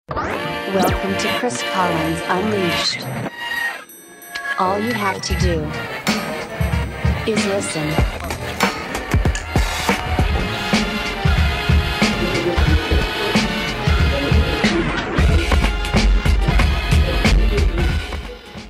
Welcome to Chris Collins Unleashed. All you have to do is listen.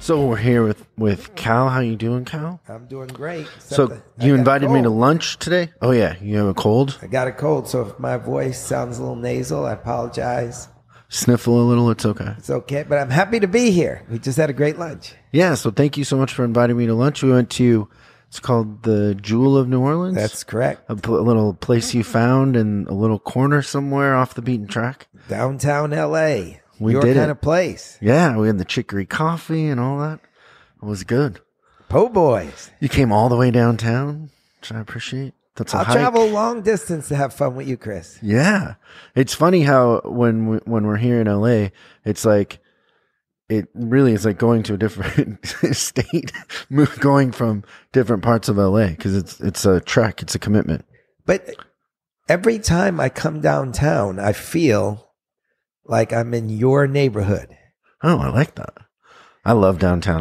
So we're here with Cal. How you doing, Cal? I'm doing great. So you invited me to lunch today? Oh, yeah. You have a cold? I got a cold, so if my voice sounds a little nasal, I apologize. Sniffle a little, it's okay. It's okay, but I'm happy to be here. We just had a great lunch. Yeah, so thank you so much for inviting me to lunch. We went to, it's called the Jewel of New Orleans. That's correct. A little place you found in a little corner somewhere off the beaten track. Downtown L.A. We Your did kind it. of place. Yeah, we had the chicory coffee and all that. It was good. Po' boys. You came all the way downtown, which I appreciate. That's a I'll hike. travel long distance to have fun with you, Chris. Yeah. It's funny how when we're here in LA, it's like, it really is like going to a different state, going from different parts of LA, because it's a trek, it's a commitment. But every time I come downtown, I feel like I'm in your neighborhood. Oh, I like that. I love downtown.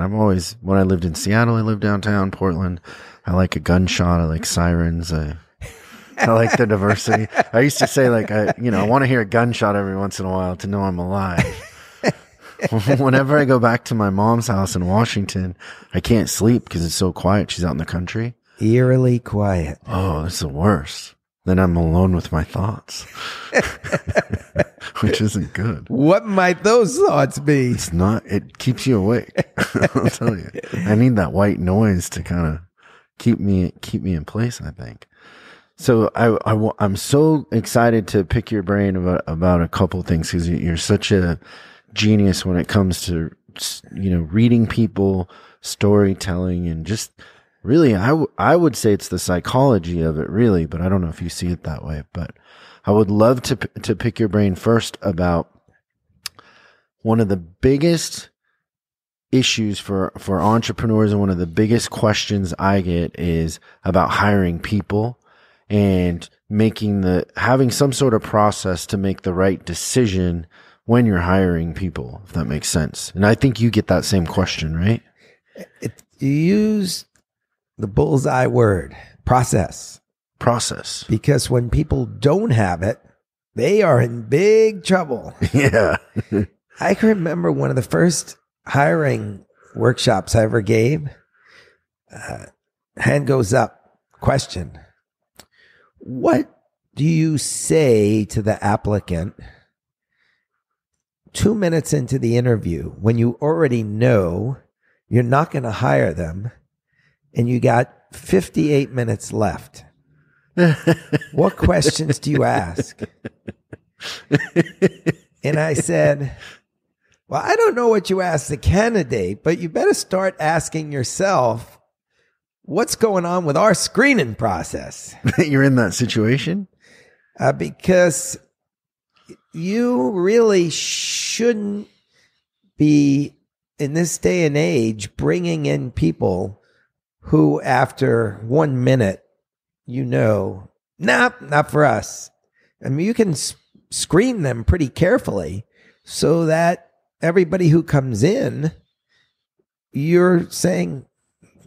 When I lived in Seattle, I lived downtown, Portland. I like a gunshot. I like sirens. I like the diversity. I used to say, like, I want to hear a gunshot every once in a while to know I'm alive. Whenever I go back to my mom's house in Washington, I can't sleep because it's so quiet. She's out in the country. Eerily quiet. Oh, it's the worst. Then I'm alone with my thoughts, which isn't good. What might those thoughts be? It's not. It keeps you awake. I'll tell you. I need that white noise to kind of keep me in place, I think. So I'm so excited to pick your brain about a couple things, because you're such a genius when it comes to, reading people, storytelling, and just really, I would say it's the psychology of it, really, but I don't know if you see it that way. But I would love to pick your brain first about one of the biggest issues for entrepreneurs, and one of the biggest questions I get is about hiring people and having some sort of process to make the right decision when you're hiring people, if that makes sense. And I think you get that same question, right? You use the bullseye word, process. Process. Because when people don't have it, they are in big trouble. Yeah. I can remember one of the first hiring workshops I ever gave. Hand goes up. Question. What do you say to the applicant 2 minutes into the interview when you already know you're not going to hire them and you got 58 minutes left? What questions do you ask? And I said, well, I don't know what you ask the candidate, but you better start asking yourself, what's going on with our screening process? You're in that situation? Because you really shouldn't be, in this day and age, bringing in people who, after 1 minute, nah, not for us. I mean, you can screen them pretty carefully so that everybody who comes in, you're saying,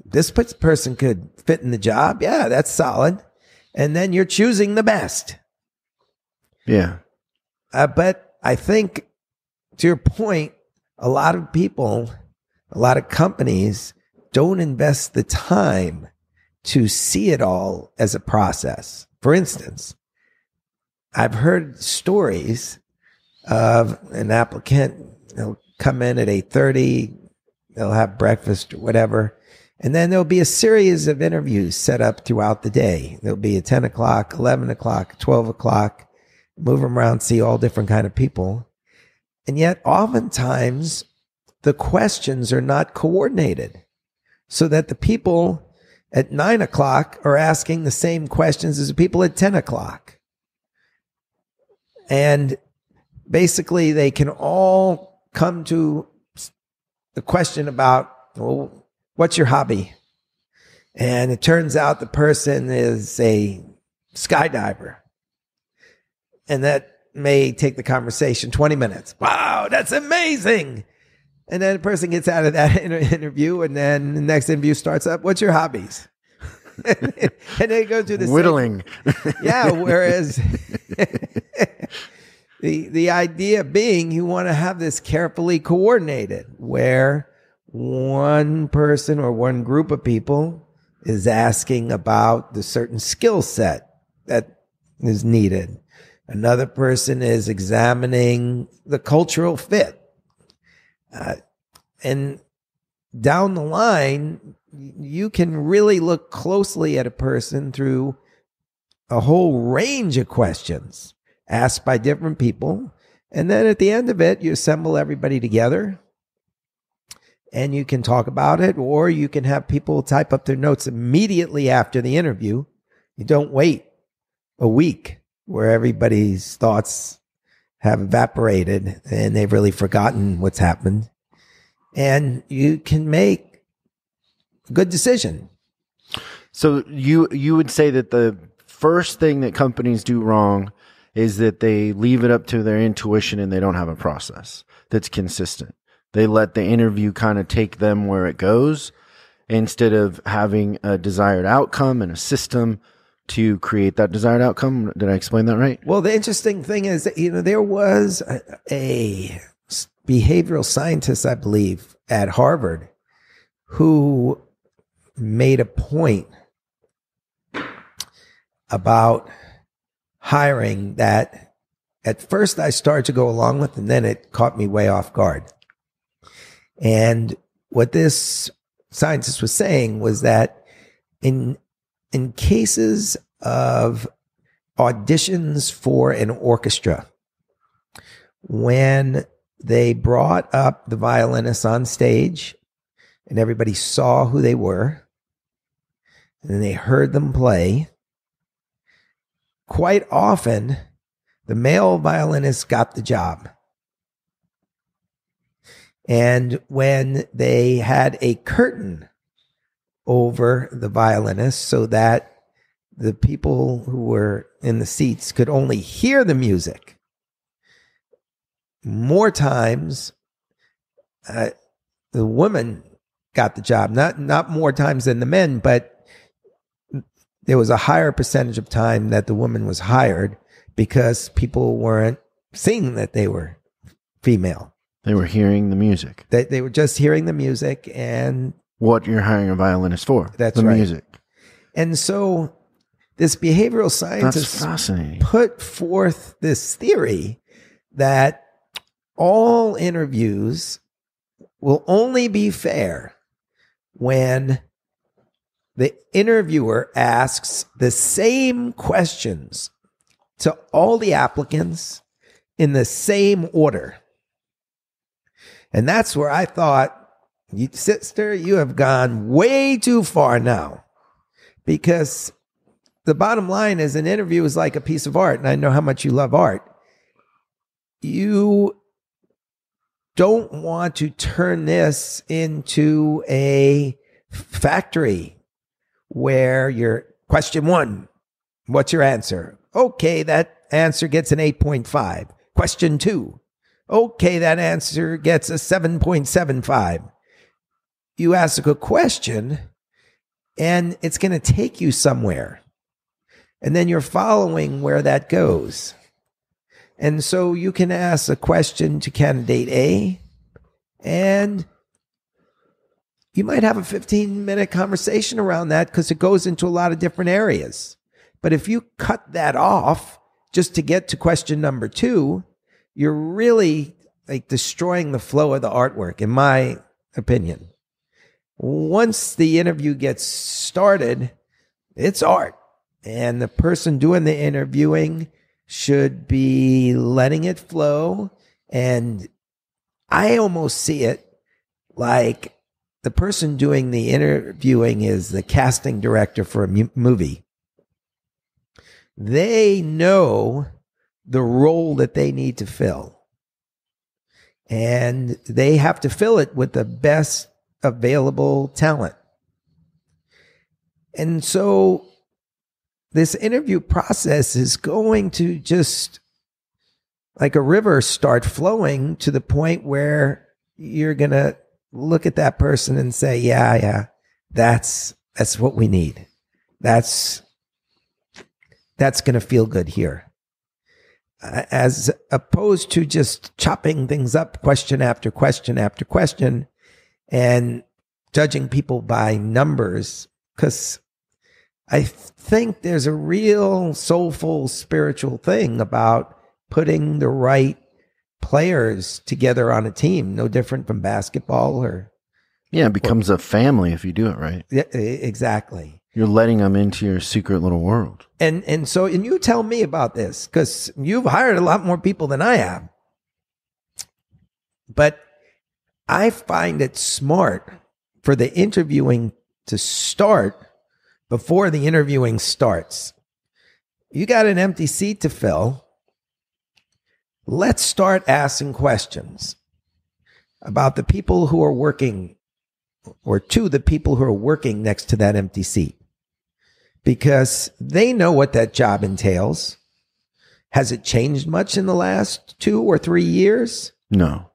this person could fit in the job. Yeah, that's solid. And then you're choosing the best. Yeah. But I think, to your point, a lot of people, a lot of companies don't invest the time to see it all as a process. For instance, I've heard stories of an applicant, they'll come in at 8:30, they'll have breakfast or whatever, and then there'll be a series of interviews set up throughout the day. There'll be at 10 o'clock, 11 o'clock, 12 o'clock, move them around, see all different kind of people. And yet oftentimes the questions are not coordinated so that the people at 9 o'clock are asking the same questions as the people at 10 o'clock. And basically they can all come to the question about, well, what's your hobby? And it turns out the person is a skydiver. And that may take the conversation 20 minutes. Wow, that's amazing. And then the person gets out of that interview, and then the next interview starts up. What's your hobbies? And they go through the whittling. Yeah, whereas the idea being you want to have this carefully coordinated where one person or one group of people is asking about the certain skill set that is needed. Another person is examining the cultural fit. And down the line, you can really look closely at a person through a whole range of questions asked by different people. And then at the end of it, you assemble everybody together and you can talk about it, or you can have people type up their notes immediately after the interview. You don't wait a week where everybody's thoughts have evaporated and they've really forgotten what's happened. And you can make a good decision. So you would say that the first thing that companies do wrong is that they leave it up to their intuition and they don't have a process that's consistent. They let the interview kind of take them where it goes instead of having a desired outcome and a system to create that desired outcome. Did I explain that right? Well, the interesting thing is that, there was a behavioral scientist, I believe, at Harvard who made a point about hiring that at first I started to go along with, and then it caught me way off guard. And what this scientist was saying was that in cases of auditions for an orchestra, when they brought up the violinists on stage and everybody saw who they were, and then they heard them play, quite often the male violinist got the job. And when they had a curtain over the violinist so that the people who were in the seats could only hear the music, more times the woman got the job. Not more times than the men, but there was a higher percentage of time that the woman was hired because people weren't seeing that they were female. They were hearing the music. They were just hearing the music and what you're hiring a violinist for. That's the right. Music. And so this behavioral scientist put forth this theory that all interviews will only be fair when the interviewer asks the same questions to all the applicants in the same order. And that's where I thought, sister, you have gone way too far now. Because the bottom line is an interview is like a piece of art. And I know how much you love art. You don't want to turn this into a factory where your question 1, what's your answer? Okay, that answer gets an 8.5. Question 2. Okay, that answer gets a 7.75. You ask a question and it's going to take you somewhere. And then you're following where that goes. And so you can ask a question to candidate A and you might have a 15-minute conversation around that because it goes into a lot of different areas. But if you cut that off just to get to question number 2, you're really like destroying the flow of the artwork, in my opinion. Once the interview gets started, it's art. And the person doing the interviewing should be letting it flow. And I almost see it like the person doing the interviewing is the casting director for a movie. They know the role that they need to fill. And they have to fill it with the best available talent. And so this interview process is going to just like a river, start flowing to the point where you're going to look at that person and say, yeah, that's what we need. That's going to feel good here. As opposed to just chopping things up question after question after question and judging people by numbers. Because I think there's a real soulful spiritual thing about putting the right players together on a team, no different from basketball or... Yeah, it becomes a family if you do it right. Yeah, exactly. You're letting them into your secret little world. And you tell me about this, because you've hired a lot more people than I have. But I find it smart for the interviewing to start before the interviewing starts. You got an empty seat to fill. Let's start asking questions about the people who are working, or to the people who are working next to that empty seat. Because they know what that job entails. Has it changed much in the last 2 or 3 years? No.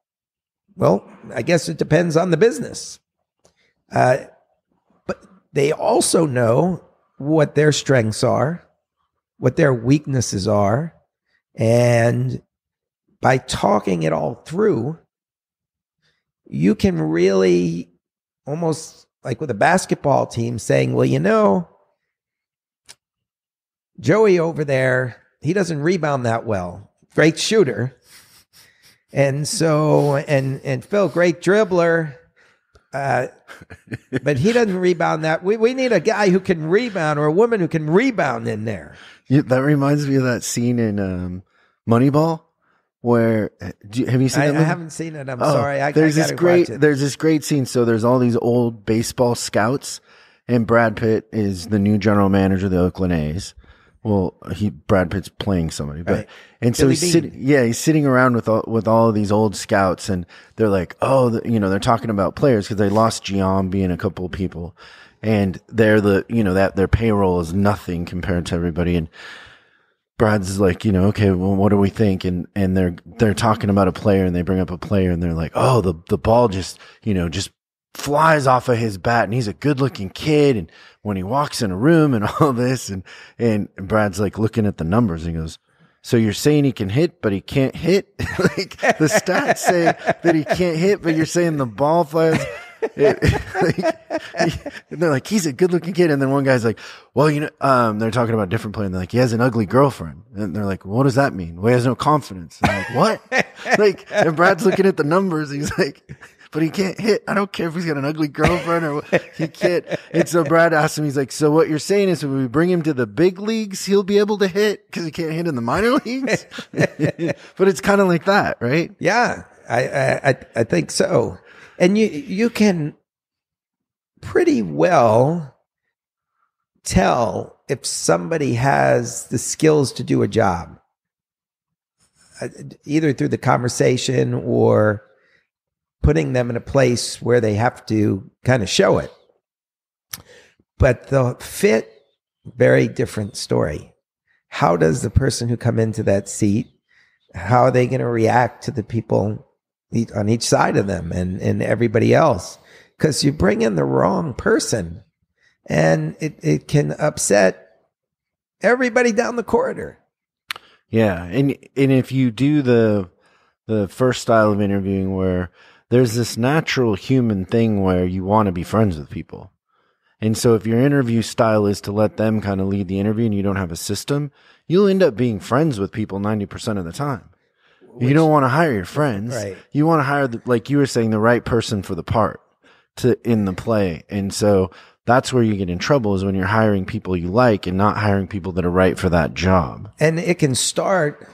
Well, I guess it depends on the business. But they also know what their strengths are, what their weaknesses are. And by talking it all through, you can really, almost like with a basketball team, saying, well, Joey over there, he doesn't rebound that well. Great shooter. And so, and Phil, great dribbler. But he doesn't rebound that. We need a guy who can rebound, or a woman who can rebound in there. That reminds me of that scene in Moneyball where, have you seen that movie? I haven't seen it. I'm sorry. There's this great scene. So there's all these old baseball scouts, and Brad Pitt is the new general manager of the Oakland A's. Well, Brad Pitt's playing somebody, but right. And so he's sitting around with all of these old scouts, and they're like, they're talking about players because they lost Giambi and a couple of people, and they're that their payroll is nothing compared to everybody. And Brad's like, okay, well, what do we think? And they're talking about a player, and they bring up a player, and they're like, oh, the ball just flies off of his bat, and he's a good looking kid, and when he walks in a room and all this, and Brad's like looking at the numbers, and he goes, so you're saying he can hit, but he can't hit? Like, the stats say that he can't hit, but you're saying the ball flies. And they're like, he's a good looking kid. And then one guy's like, well, they're talking about a different player, and they're like, he has an ugly girlfriend. And they're like, well, what does that mean? Well, he has no confidence. And I'm like, what? And Brad's looking at the numbers. He's like, but he can't hit. I don't care if he's got an ugly girlfriend or he can't. And so Brad asked him, he's like, so what you're saying is when we bring him to the big leagues, he'll be able to hit because he can't hit in the minor leagues? But it's kind of like that, right? Yeah, I think so. And you can pretty well tell if somebody has the skills to do a job, either through the conversation or putting them in a place where they have to kind of show it. But the fit, very different story. How does the person who come into that seat, how are they going to react to the people on each side of them and everybody else? Because you bring in the wrong person, and it can upset everybody down the corridor. Yeah, and if you do the first style of interviewing where there's this natural human thing where you want to be friends with people. And so if your interview style is to let them kind of lead the interview and you don't have a system, you'll end up being friends with people 90% of the time. You don't want to hire your friends. Right. You want to hire, like you were saying, the right person for the part in the play. And so that's where you get in trouble, is when you're hiring people you like and not hiring people that are right for that job. And it can start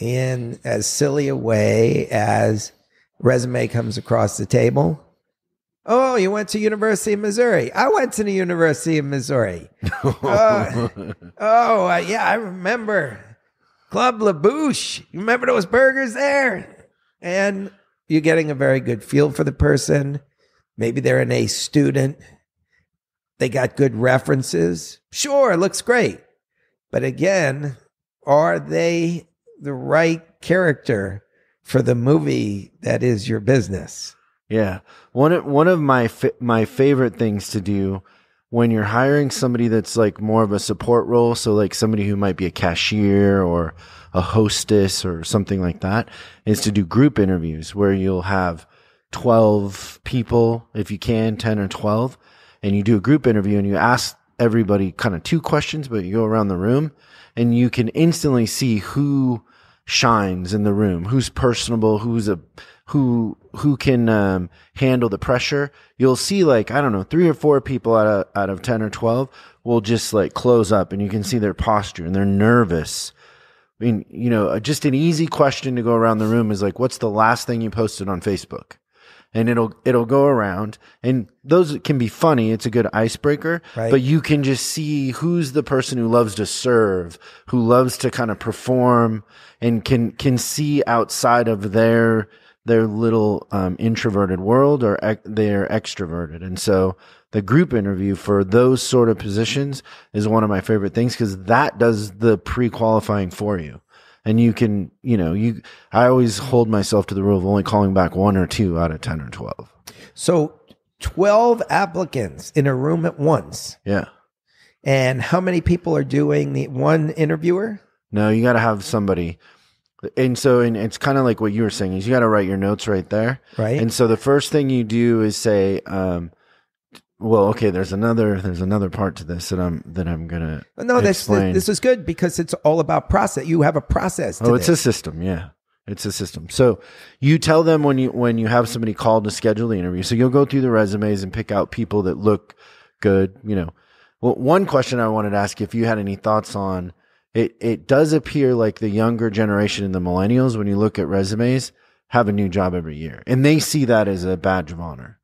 in as silly a way as resume comes across the table. Oh, you went to University of Missouri. I went to the University of Missouri. Yeah, I remember Club La Bouche. You remember those burgers there? And you're getting a very good feel for the person. Maybe they're an A student. They got good references. Sure, it looks great. But again, are they the right character for the movie that is your business. Yeah. One of my favorite things to do when you're hiring somebody that's like more of a support role, so like somebody who might be a cashier or a hostess or something like that, is to do group interviews where you'll have 12 people, if you can, 10 or 12, and you do a group interview and you ask everybody kind of 2 questions, but you go around the room and you can instantly see who shines in the room, who's personable, who can handle the pressure. You'll see, like, I don't know, 3 or 4 people out of 10 or 12 will just like close up, and you can see their posture and they're nervous. I mean, you know, just an easy question to go around the room is like, what's the last thing you posted on Facebook? And it'll go around, and those can be funny. It's a good icebreaker, right? But you can just see who's the person who loves to serve, who loves to kind of perform, and can see outside of their little introverted world, or they're extroverted. And so the group interview for those sort of positions is one of my favorite things, because that does the pre-qualifying for you. And you can, I always hold myself to the rule of only calling back 1 or 2 out of 10 or 12. So 12 applicants in a room at once. Yeah. And how many people are doing the one interviewer? No, you got to have somebody. And so it's kind of like what you were saying, is you got to write your notes right there. Right. And so the first thing you do is say, well, okay, there's another part to this that I'm gonna explain. This is good because it's all about process. You have a process. It's a system. Yeah, it's a system. So you tell them when you have somebody called to schedule the interview. So you'll go through the resumes and pick out people that look good. Well, one question I wanted to ask you, if you had any thoughts on it. It does appear like the younger generation and the millennials, when you look at resumes, have a new job every year, and they see that as a badge of honor.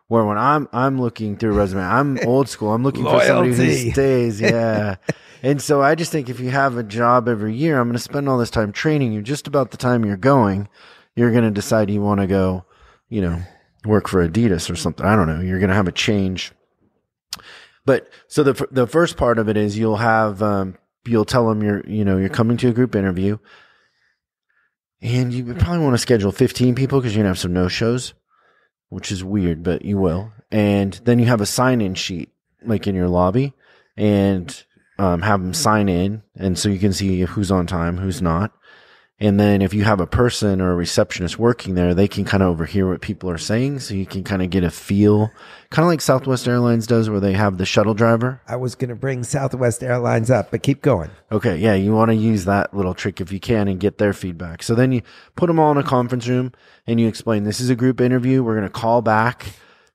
Where when I'm looking through a resume, I'm old school. I'm looking for somebody who stays. Yeah. And so I just think if you have a job every year, I'm going to spend all this time training you. Just about the time you're going, you're going to decide you want to go, work for Adidas or something. I don't know. You're going to have a change. But so the first part of it is you'll have, you'll tell them you're coming to a group interview, and you probably want to schedule 15 people because you're going to have some no-shows, which is weird, but you will. And then you have a sign-in sheet, like in your lobby, and have them sign in. And so you can see who's on time, who's not. And then if you have a person or a receptionist working there, they can kind of overhear what people are saying. So you can kind of get a feel, kind of like Southwest Airlines does, where they have the shuttle driver. I was going to bring Southwest Airlines up, but keep going. Okay. Yeah. You want to use that little trick if you can and get their feedback. So then you put them all in a conference room and you explain, this is a group interview. We're going to call back,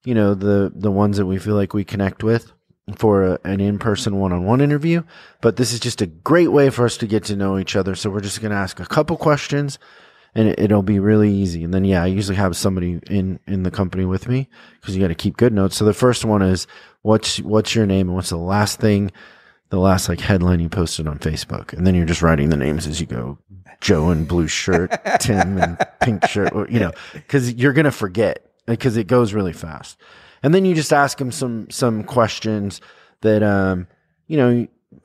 the ones that we feel like we connect with for an in-person one-on-one interview. But this is just a great way for us to get to know each other. So we're just going to ask a couple questions, and it'll be really easy. And then, I usually have somebody in the company with me, because you got to keep good notes. So the first one is, what's your name, and what's the last headline you posted on Facebook? And then you're just writing the names as you go. Joe in blue shirt, Tim in pink shirt, because you're going to forget, because it goes really fast. And then you just ask them some questions that,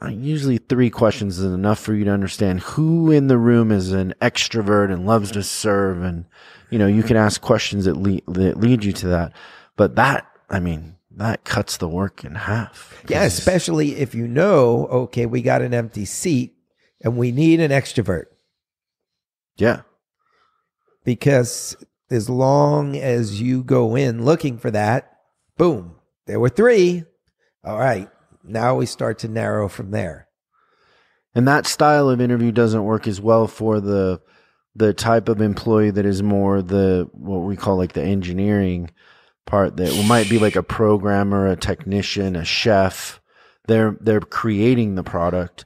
usually 3 questions is enough for you to understand who in the room is an extrovert and loves to serve. And, you can ask questions that lead you to that. But that cuts the work in half. Yeah, especially if okay, we got an empty seat and we need an extrovert. Yeah. Because as long as you go in looking for that, boom, there were 3. All right, now we start to narrow from there. And that style of interview doesn't work as well for the type of employee that is more what we call like the engineering part, that might be like a programmer, a technician, a chef. They're creating the product.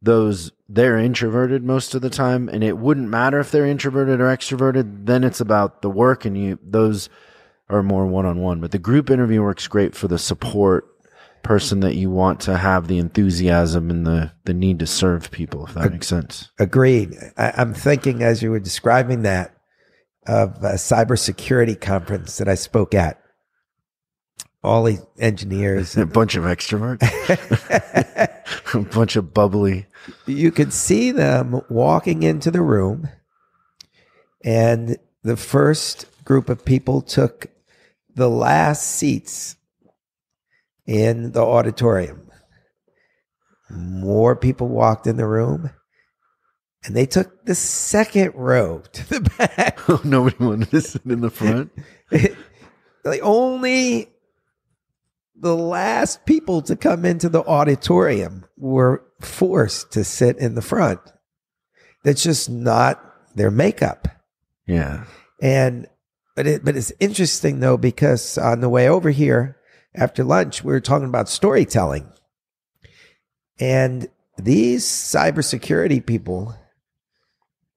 They're introverted most of the time, and it wouldn't matter if they're introverted or extroverted. Then it's about the work, and those are more one-on-one. But the group interview works great for the support person that you want to have the enthusiasm and the need to serve people, if that makes sense. Agreed. I'm thinking, as you were describing that, of a cybersecurity conference that I spoke at. all the engineers. A bunch of extroverts. A bunch of bubbly. You could see them walking into the room, and the first group of people took the last seats in the auditorium. More people walked in the room, and they took the second row to the back. Nobody wanted to sit in the front. Like only the last people to come into the auditorium were forced to sit in the front. That's just not their makeup. Yeah. But it's interesting though, because on the way over here after lunch, we were talking about storytelling. And these cybersecurity people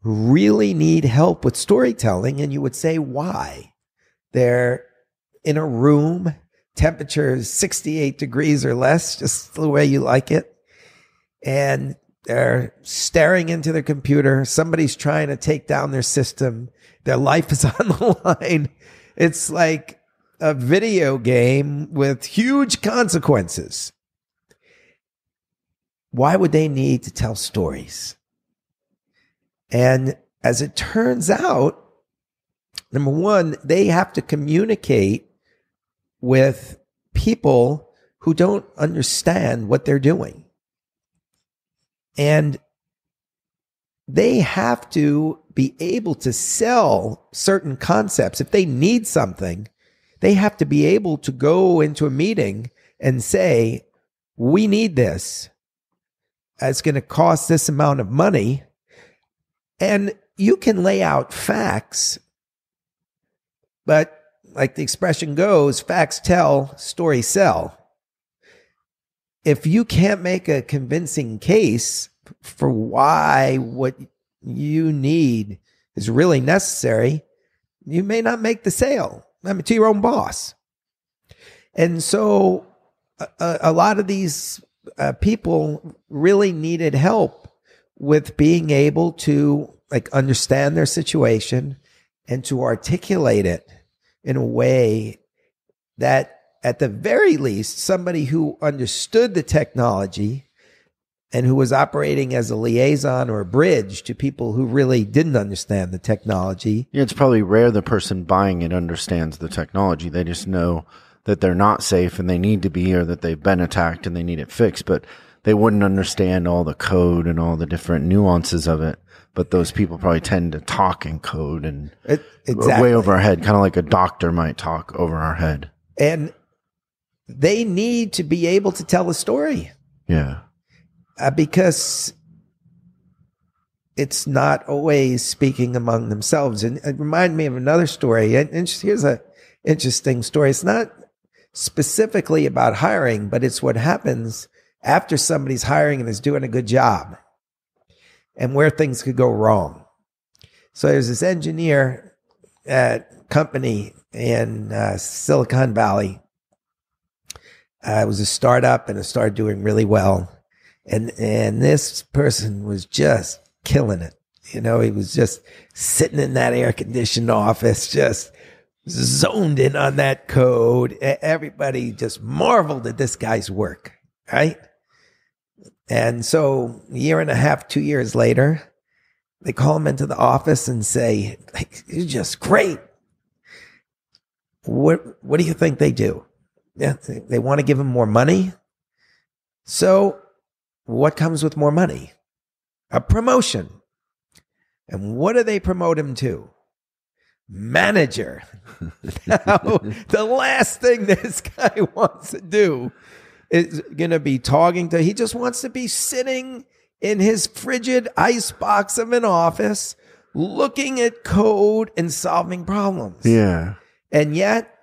really need help with storytelling. And you would say, why? They're in a room, temperature is 68 degrees or less, just the way you like it. And they're staring into their computer. Somebody's trying to take down their system. Their life is on the line. It's like a video game with huge consequences. Why would they need to tell stories? And as it turns out, number one, they have to communicate with people who don't understand what they're doing. And they have to be able to sell certain concepts. If they need something, they have to be able to go into a meeting and say, we need this. It's going to cost this amount of money. And you can lay out facts, but like the expression goes, facts tell, stories sell. If you can't make a convincing case for why what you need is really necessary, you may not make the sale. I mean, to your own boss. And so a lot of these people really needed help with being able to like understand their situation and to articulate it in a way that at the very least, somebody who understood the technology and who was operating as a liaison or a bridge to people who really didn't understand the technology. Yeah, it's probably rare the person buying it understands the technology. They just know that they're not safe and they need to be, or that they've been attacked and they need it fixed, but they wouldn't understand all the code and all the different nuances of it. But those people probably tend to talk in code and exactly. way over our head, kind of like a doctor might talk over our head. And they need to be able to tell a story. Yeah. Because it's not always speaking among themselves. And it reminded me of another story. And here's an interesting story. It's not specifically about hiring, but it's what happens after somebody's hiring and is doing a good job and where things could go wrong. So there's this engineer at company in Silicon Valley. It was a startup and it started doing really well. And this person was just killing it. You know, he was just sitting in that air-conditioned office, just zoned in on that code. Everybody just marveled at this guy's work, right? And so a year and a half, 2 years later, they call him into the office and say, "You're just great. What do you think they do?" Yeah, they want to give him more money. So what comes with more money? A promotion. And what do they promote him to? Manager. Now, the last thing this guy wants to do is going to be talking to, he just wants to be sitting in his frigid ice box of an office, looking at code and solving problems. Yeah. And yet,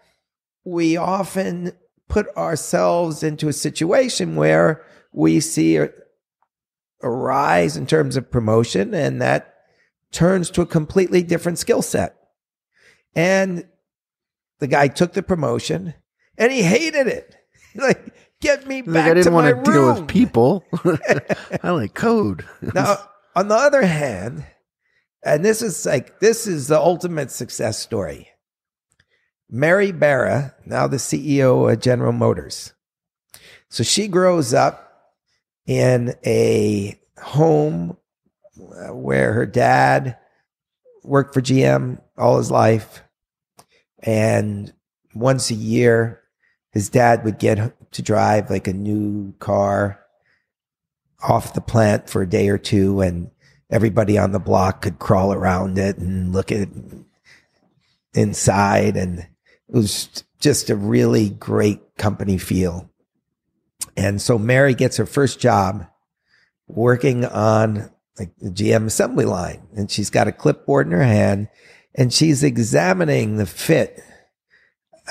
we often put ourselves into a situation where we see a rise in terms of promotion, and that turns to a completely different skill set. And the guy took the promotion and he hated it. Like, get me back to my room. I didn't want to deal with people. I like code. Now, on the other hand, and this is the ultimate success story. Mary Barra, now the CEO of General Motors. So she grows up in a home where her dad worked for GM all his life. And once a year, his dad would get to drive like a new car off the plant for a day or two, and everybody on the block could crawl around it and look at it inside. And it was just a really great company feel. And so Mary gets her first job working on like the GM assembly line, and she's got a clipboard in her hand, and she's examining the fit.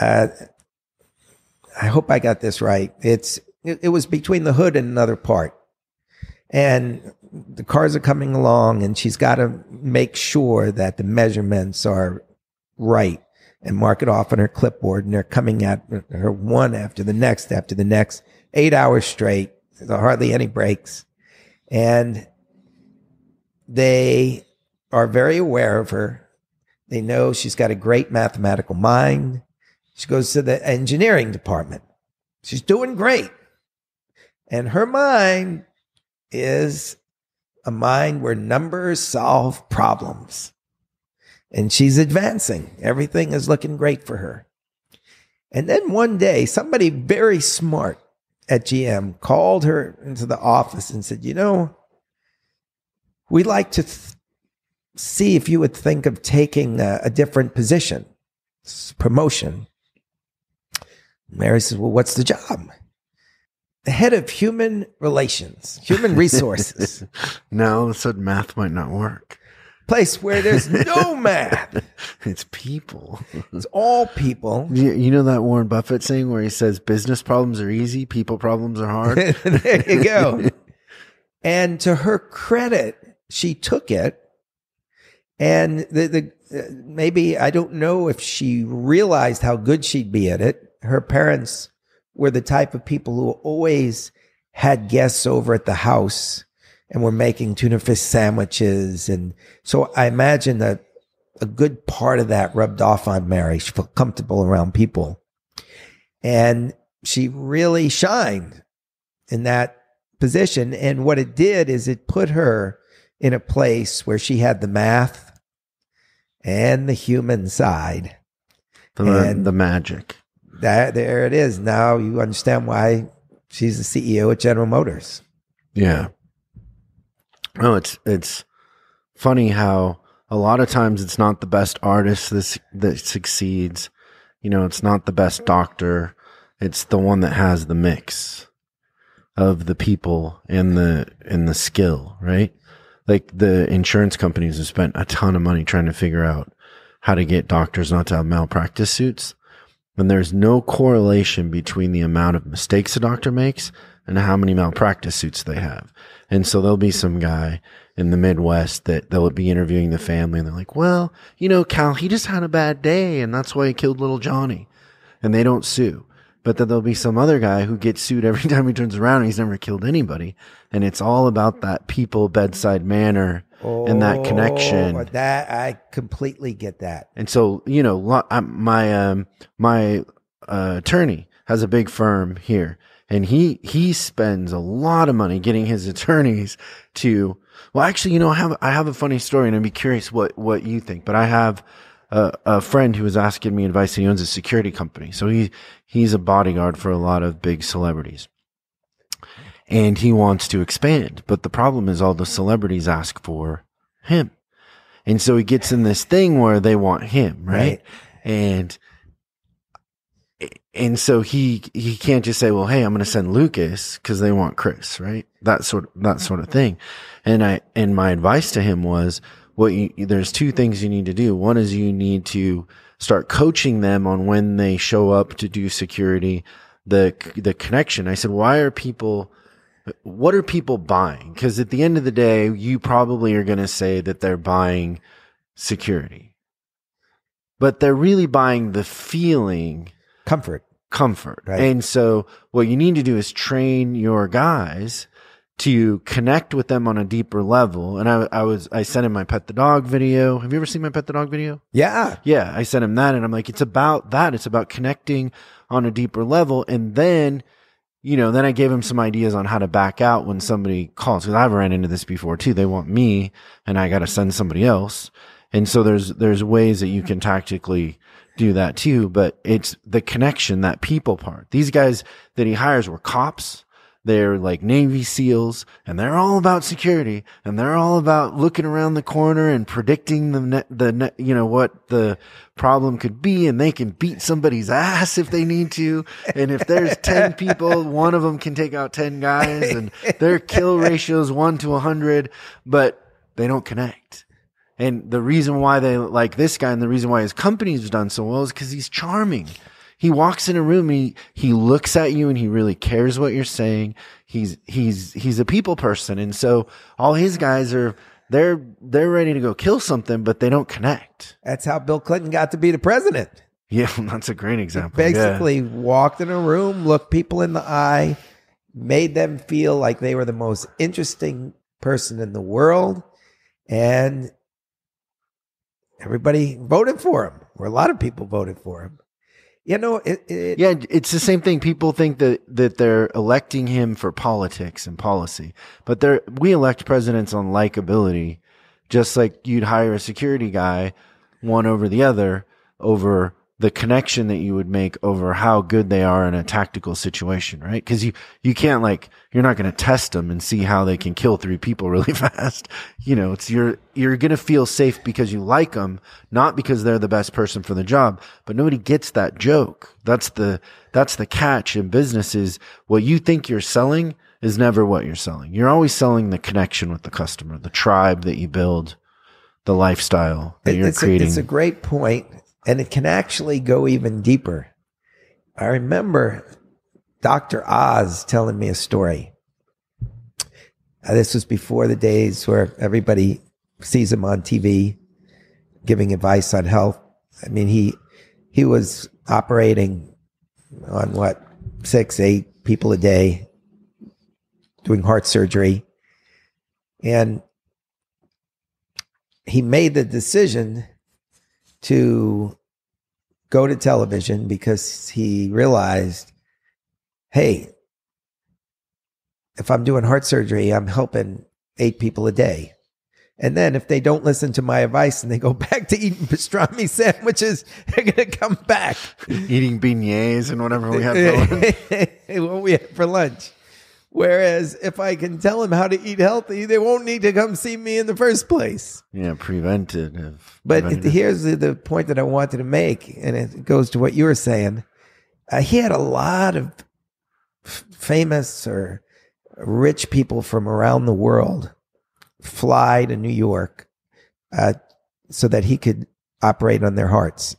I hope I got this right. It was between the hood and another part, and the cars are coming along, and she's got to make sure that the measurements are right and mark it off on her clipboard. And they're coming at her one after the next, 8 hours straight. There's hardly any breaks. And they are very aware of her. They know she's got a great mathematical mind. She goes to the engineering department. She's doing great. And her mind is a mind where numbers solve problems. And she's advancing. Everything is looking great for her. And then one day, somebody very smart at GM called her into the office and said, we'd like to see if you would think of taking a different position, promotion. Mary says, well, what's the job? The head of human relations, human resources. Now, all of a sudden, math might not work. Place where there's no math. It's people. It's all people. You know that Warren Buffett saying where he says business problems are easy, people problems are hard? There you go. And to her credit, she took it. And maybe, I don't know if she realized how good she'd be at it. Her parents were the type of people who always had guests over at the house and were making tuna fish sandwiches. And so I imagine that a good part of that rubbed off on Mary. She felt comfortable around people. And she really shined in that position. And what it did is it put her in a place where she had the math and the human side. The magic. There it is. Now you understand why she's the CEO at General Motors. Yeah. No, it's funny how a lot of times it's not the best artist that succeeds. It's not the best doctor. It's the one that has the mix of the people and the skill, right? Like the insurance companies have spent a ton of money trying to figure out how to get doctors not to have malpractice suits. And there's no correlation between the amount of mistakes a doctor makes and how many malpractice suits they have. And so there'll be some guy in the Midwest that they'll be interviewing the family, and they're like, well, Cal, he just had a bad day and that's why he killed little Johnny. And they don't sue. But then there'll be some other guy who gets sued every time he turns around and he's never killed anybody. And it's all about that people bedside manner and that connection. That I completely get that. And so, my attorney has a big firm here, and he spends a lot of money getting his attorneys to, well, actually, I have a funny story, and I'd be curious what you think, but I have a friend who was asking me advice, and he owns a security company. So he's a bodyguard for a lot of big celebrities. And he wants to expand. But the problem is all the celebrities ask for him. And so he gets in this thing where they want him, right? And so he can't just say, well, hey, I'm going to send Lucas because they want Chris, right? That sort of thing. And my advice to him was, there's two things you need to do. One is you need to start coaching them on when they show up to do security, the connection. I said, what are people buying? Because at the end of the day, you probably are going to say that they're buying security, but they're really buying the feeling, comfort. Right. And so what you need to do is train your guys to connect with them on a deeper level. And I sent him my Pet the Dog video. Have you ever seen my Pet the Dog video? Yeah. Yeah. I sent him that, and I'm like, it's about that. It's about connecting on a deeper level. And then, then I gave him some ideas on how to back out when somebody calls. Cause I've ran into this before too. They want me and I got to send somebody else. And so there's ways that you can tactically do that too, but it's the connection, that people part. These guys that he hires were cops. They're like Navy SEALs, and they're all about security, and they're all about looking around the corner and predicting what the problem could be, and they can beat somebody's ass if they need to. And if there's 10 people, one of them can take out 10 guys, and their kill ratio is 1 to 100, but they don't connect. And the reason why they like this guy and the reason why his company's done so well is because he's charming. He walks in a room, he looks at you and he really cares what you're saying. He's a people person. And so all his guys they're ready to go kill something, but they don't connect. That's how Bill Clinton got to be the president. Yeah, that's a great example. Basically walked in a room, looked people in the eye, made them feel like they were the most interesting person in the world, and everybody voted for him, or a lot of people voted for him. It's the same thing. People think that they're electing him for politics and policy, but we elect presidents on likability, just like you'd hire a security guy, one over the other, over the connection that you would make over how good they are in a tactical situation, right? Because you can't you're not going to test them and see how they can kill 3 people really fast. It's you're going to feel safe because you like them, not because they're the best person for the job. But nobody gets that joke. That's the catch in business is what you think you're selling is never what you're selling. You're always selling the connection with the customer, the tribe that you build, the lifestyle that you're creating. It's a great point. And it can actually go even deeper. I remember Dr. Oz telling me a story. This was before the days where everybody sees him on TV giving advice on health. I mean, he was operating on 6, 8 people a day, doing heart surgery. And he made the decision to go to television because he realized, hey, if I'm doing heart surgery, I'm helping 8 people a day. And then if they don't listen to my advice and they go back to eating pastrami sandwiches, they're going to come back. Eating beignets and whatever we have for lunch. What we had for lunch. Whereas if I can tell them how to eat healthy, they won't need to come see me in the first place. Yeah, preventative. But here's the point that I wanted to make, and it goes to what you were saying. He had a lot of famous or rich people from around the world fly to New York so that he could operate on their hearts.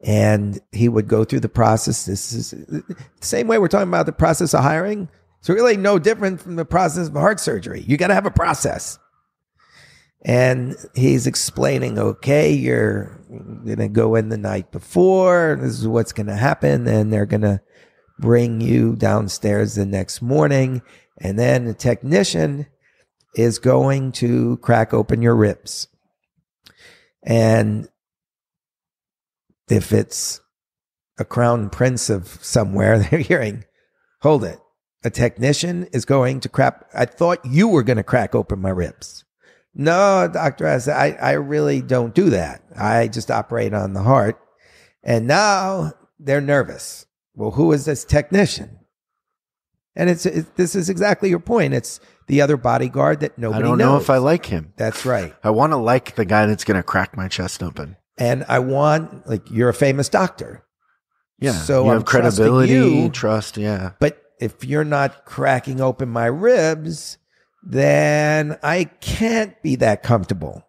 And he would go through the process. This is the same way we're talking about the process of hiring. It's really no different from the process of heart surgery. You got to have a process. And he's explaining, okay, you're going to go in the night before. This is what's going to happen. And they're going to bring you downstairs the next morning. And then the technician is going to crack open your ribs. And if it's a crown prince of somewhere, they're hearing, hold it. A technician is going to I thought you were going to crack open my ribs. No, doctor, I really don't do that. I just operate on the heart. And now they're nervous. Well, who is this technician? And this is exactly your point. It's the other bodyguard that nobody knows. I don't know if I like him. That's right. I want to like the guy that's going to crack my chest open. And I want, you're a famous doctor. Yeah. So you I'm have credibility, trust. Yeah. But if you're not cracking open my ribs, then I can't be that comfortable.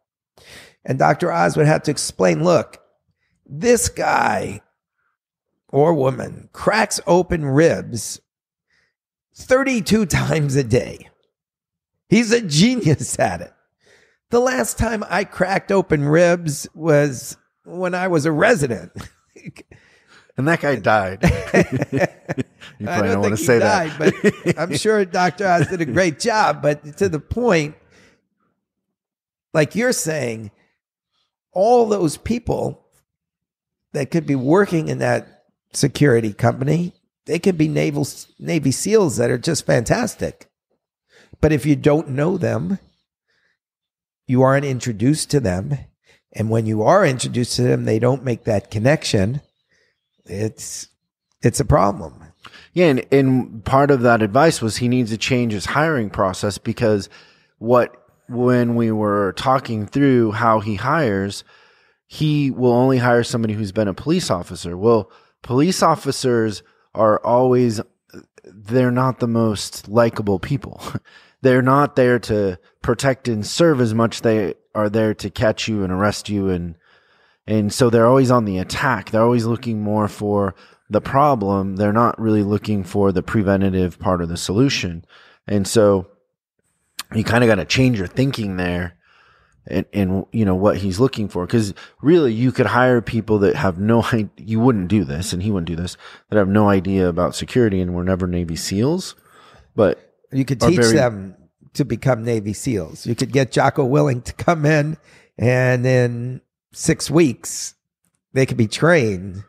And Dr. Oz would have to explain, look, this guy or woman cracks open ribs 32 times a day. He's a genius at it. The last time I cracked open ribs was when I was a resident. And that guy died. You I probably don't don't want think to he say died, that. but I'm sure Dr. Oz did a great job. But to the point, like you're saying, all those people that could be working in that security company, they could be Navy SEALs that are just fantastic. But if you don't know them, you aren't introduced to them. And when you are introduced to them, they don't make that connection. It's a problem. Yeah, and part of that advice was he needs to change his hiring process because when we were talking through how he hires, he will only hire somebody who's been a police officer. Well, police officers are always, they're not the most likable people. They're not there to protect and serve as much. They are there to catch you and arrest you. And so they're always on the attack. They're always looking more for the problem. They're not really looking for the preventative part of the solution. And so you kind of got to change your thinking there and you know what he's looking for. Because really you could hire people that have no idea, you wouldn't do this and he wouldn't do this, that have no idea about security and were never Navy SEAls. But you could teach them to become Navy SEAls. You could get Jocko Willing to come in, and in 6 weeks, they could be trained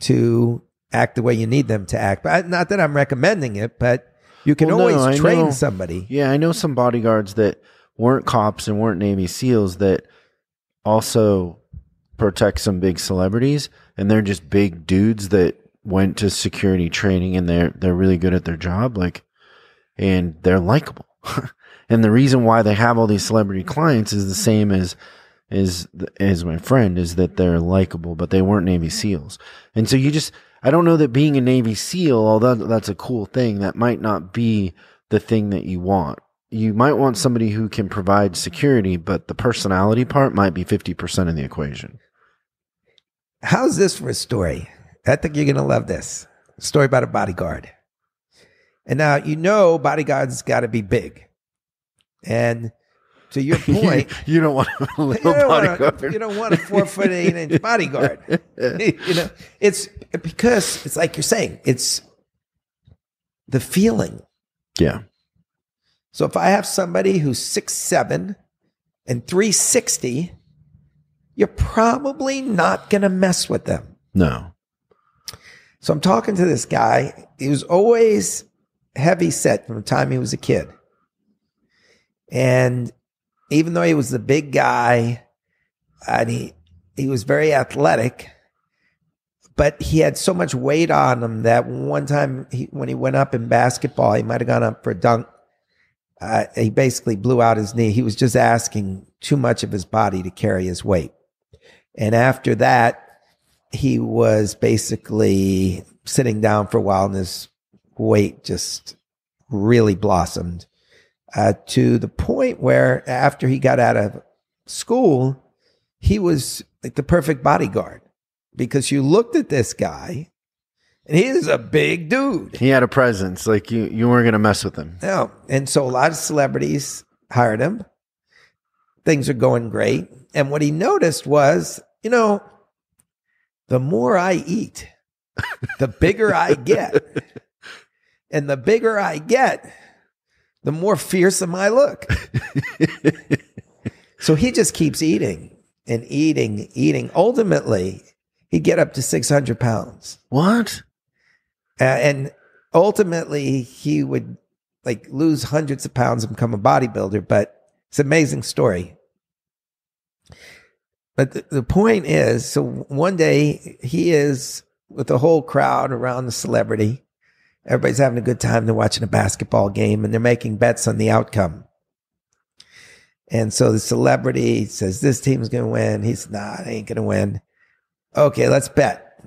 to act the way you need them to act. But not that I'm recommending it, but you can always train somebody. Yeah, I know some bodyguards that weren't cops and weren't Navy SEAls that also protect some big celebrities, and they're just big dudes that went to security training and they're really good at their job, and they're likable. And the reason why they have all these celebrity clients is the same as my friend, is that they're likable, but they weren't Navy SEAls. And so I don't know that being a Navy SEAL, although that's a cool thing, that might not be the thing that you want. You might want somebody who can provide security, but the personality part might be 50% of the equation. How's this for a story? I think you're going to love this. A story about a bodyguard. And now, bodyguards got to be big. And to your point, you don't want a little bodyguard. You don't want a 4'8" bodyguard. It's because it's like you're saying, it's the feeling. Yeah. So if I have somebody who's 6'7" and 360, you're probably not going to mess with them. No. So I'm talking to this guy. He was always heavy set from the time he was a kid. And even though he was the big guy, and he was very athletic, but he had so much weight on him that one time when he went up in basketball, he might have gone up for a dunk. He basically blew out his knee. He was just asking too much of his body to carry his weight. And after that, he was basically sitting down for a while, and his weight just really blossomed to the point where after he got out of school, he was like the perfect bodyguard, because you looked at this guy and he is a big dude. He had a presence. Like you weren't going to mess with him. No. And so a lot of celebrities hired him. Things are going great. And what he noticed was, the more I eat, the bigger I get. And the bigger I get, the more fearsome I look. So he just keeps eating and eating. Ultimately, he'd get up to 600 pounds. What? And ultimately, he would lose hundreds of pounds and become a bodybuilder. But it's an amazing story. But the point is, so one day he is with the whole crowd around the celebrity. Everybody's having a good time. They're watching a basketball game and they're making bets on the outcome. And so the celebrity says, this team's going to win. He says, nah, they ain't going to win. Okay, let's bet.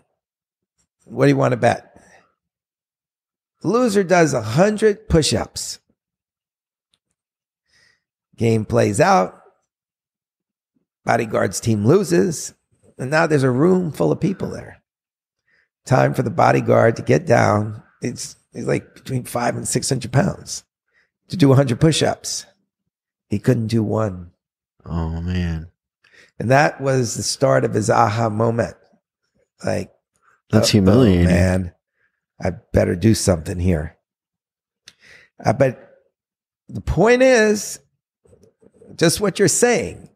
What do you want to bet? The loser does 100 push-ups. Game plays out. Bodyguard's team loses. And now there's a room full of people there. Time for the bodyguard to get down. He's like between 500 and 600 pounds to do 100 push-ups. He couldn't do one. Oh, man. And that was the start of his aha moment. That's humiliating. Man, I better do something here. But the point is, just what you're saying.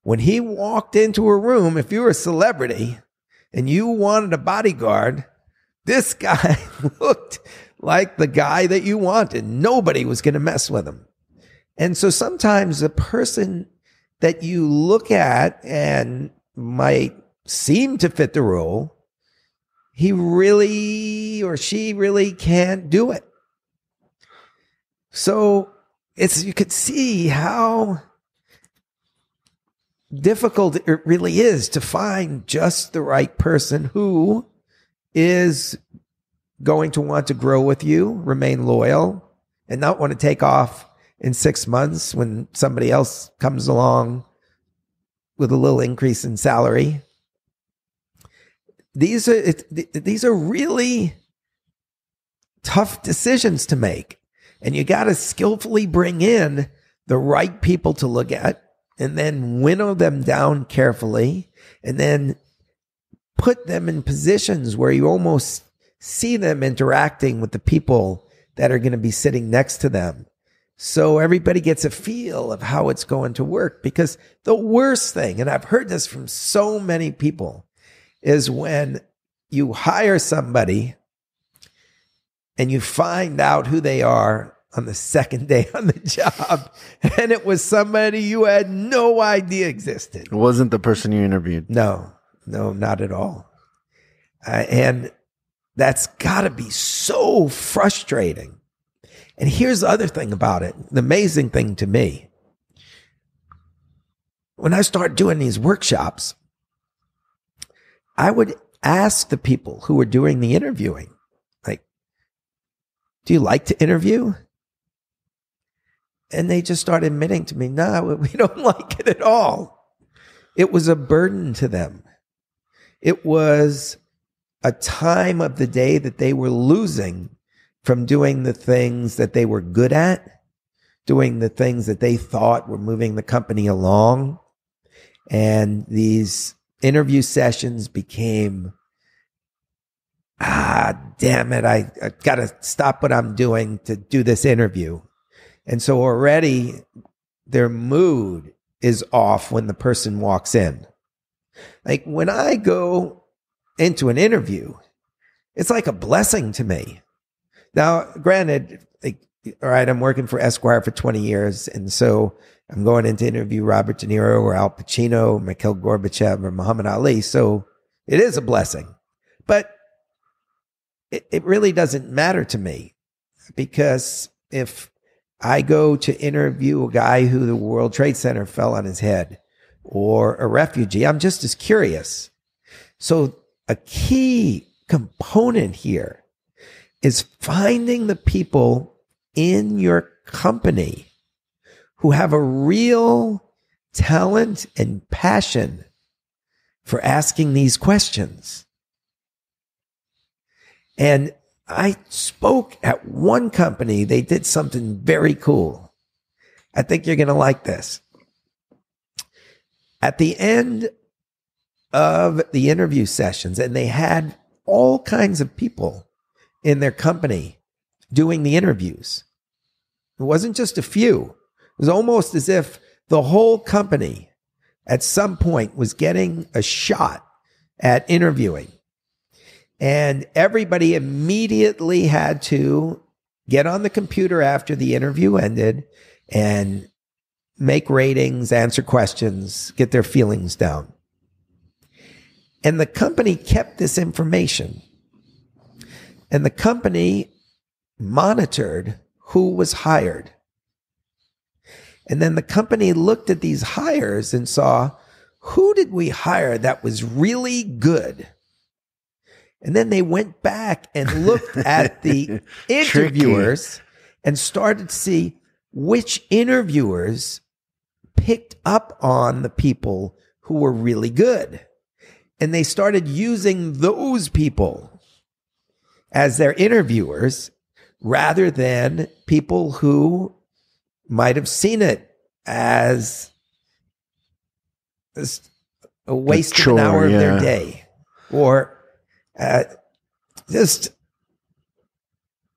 When he walked into a room, if you were a celebrity and you wanted a bodyguard, this guy looked like the guy that you wanted. Nobody was going to mess with him. And so sometimes the person that you look at and might seem to fit the role, he really or she really can't do it. So you could see how difficult it really is to find just the right person who is going to want to grow with you, remain loyal, and not want to take off in 6 months when somebody else comes along with a little increase in salary. These are really tough decisions to make. And you got to skillfully bring in the right people to look at and then winnow them down carefully and then put them in positions where you almost see them interacting with the people that are going to be sitting next to them. So everybody gets a feel of how it's going to work. Because the worst thing, and I've heard this from so many people, is when you hire somebody and you find out who they are on the second day on the job, and it was somebody you had no idea existed. It wasn't the person you interviewed. No, not at all. And that's got to be so frustrating. And here's the other thing about it. The amazing thing to me, when I started doing these workshops, I would ask the people who were doing the interviewing, like, do you like to interview? And they just started admitting to me, no, we don't like it at all. It was a burden to them. It was a time of the day that they were losing from doing the things that they were good at, doing the things that they thought were moving the company along. And these interview sessions became, damn it, I got to stop what I'm doing to do this interview. And so already their mood is off when the person walks in. Like when I go into an interview, it's like a blessing to me. Now, granted, all right, I'm working for Esquire for 20 years. And so I'm going in to interview Robert De Niro or Al Pacino, Mikhail Gorbachev or Muhammad Ali. So it is a blessing. But it really doesn't matter to me, because if I go to interview a guy who the World Trade Center fell on his head or a refugee, I'm just as curious. So a key component here is finding the people in your company who have a real talent and passion for asking these questions. And I spoke at one company. They did something very cool. I think you're going to like this. At the end of the interview sessions, and they had all kinds of people in their company doing the interviews. It wasn't just a few. It was almost as if the whole company at some point was getting a shot at interviewing. And everybody immediately had to get on the computer after the interview ended and make ratings, answer questions, get their feelings down. And the company kept this information. And the company monitored who was hired. And then the company looked at these hires and saw, who did we hire that was really good? And then they went back and looked at the interviewers and started to see which interviewers picked up on the people who were really good. And they started using those people as their interviewers rather than people who might have seen it as a waste of an hour of their day, or just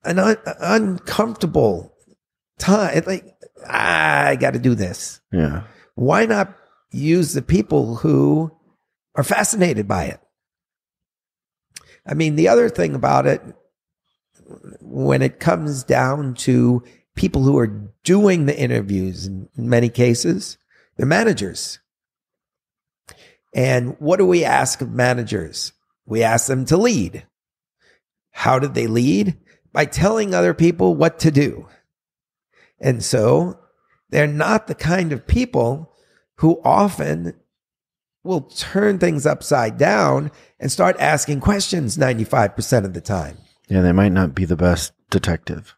an uncomfortable time. It's like, I got to do this. Yeah. Why not use the people who are fascinated by it? I mean, the other thing about it, when it comes down to people who are doing the interviews, in many cases, they're managers. And what do we ask of managers? We ask them to lead. How did they lead? By telling other people what to do. And so they're not the kind of people who often will turn things upside down and start asking questions 95% of the time. Yeah, they might not be the best detective.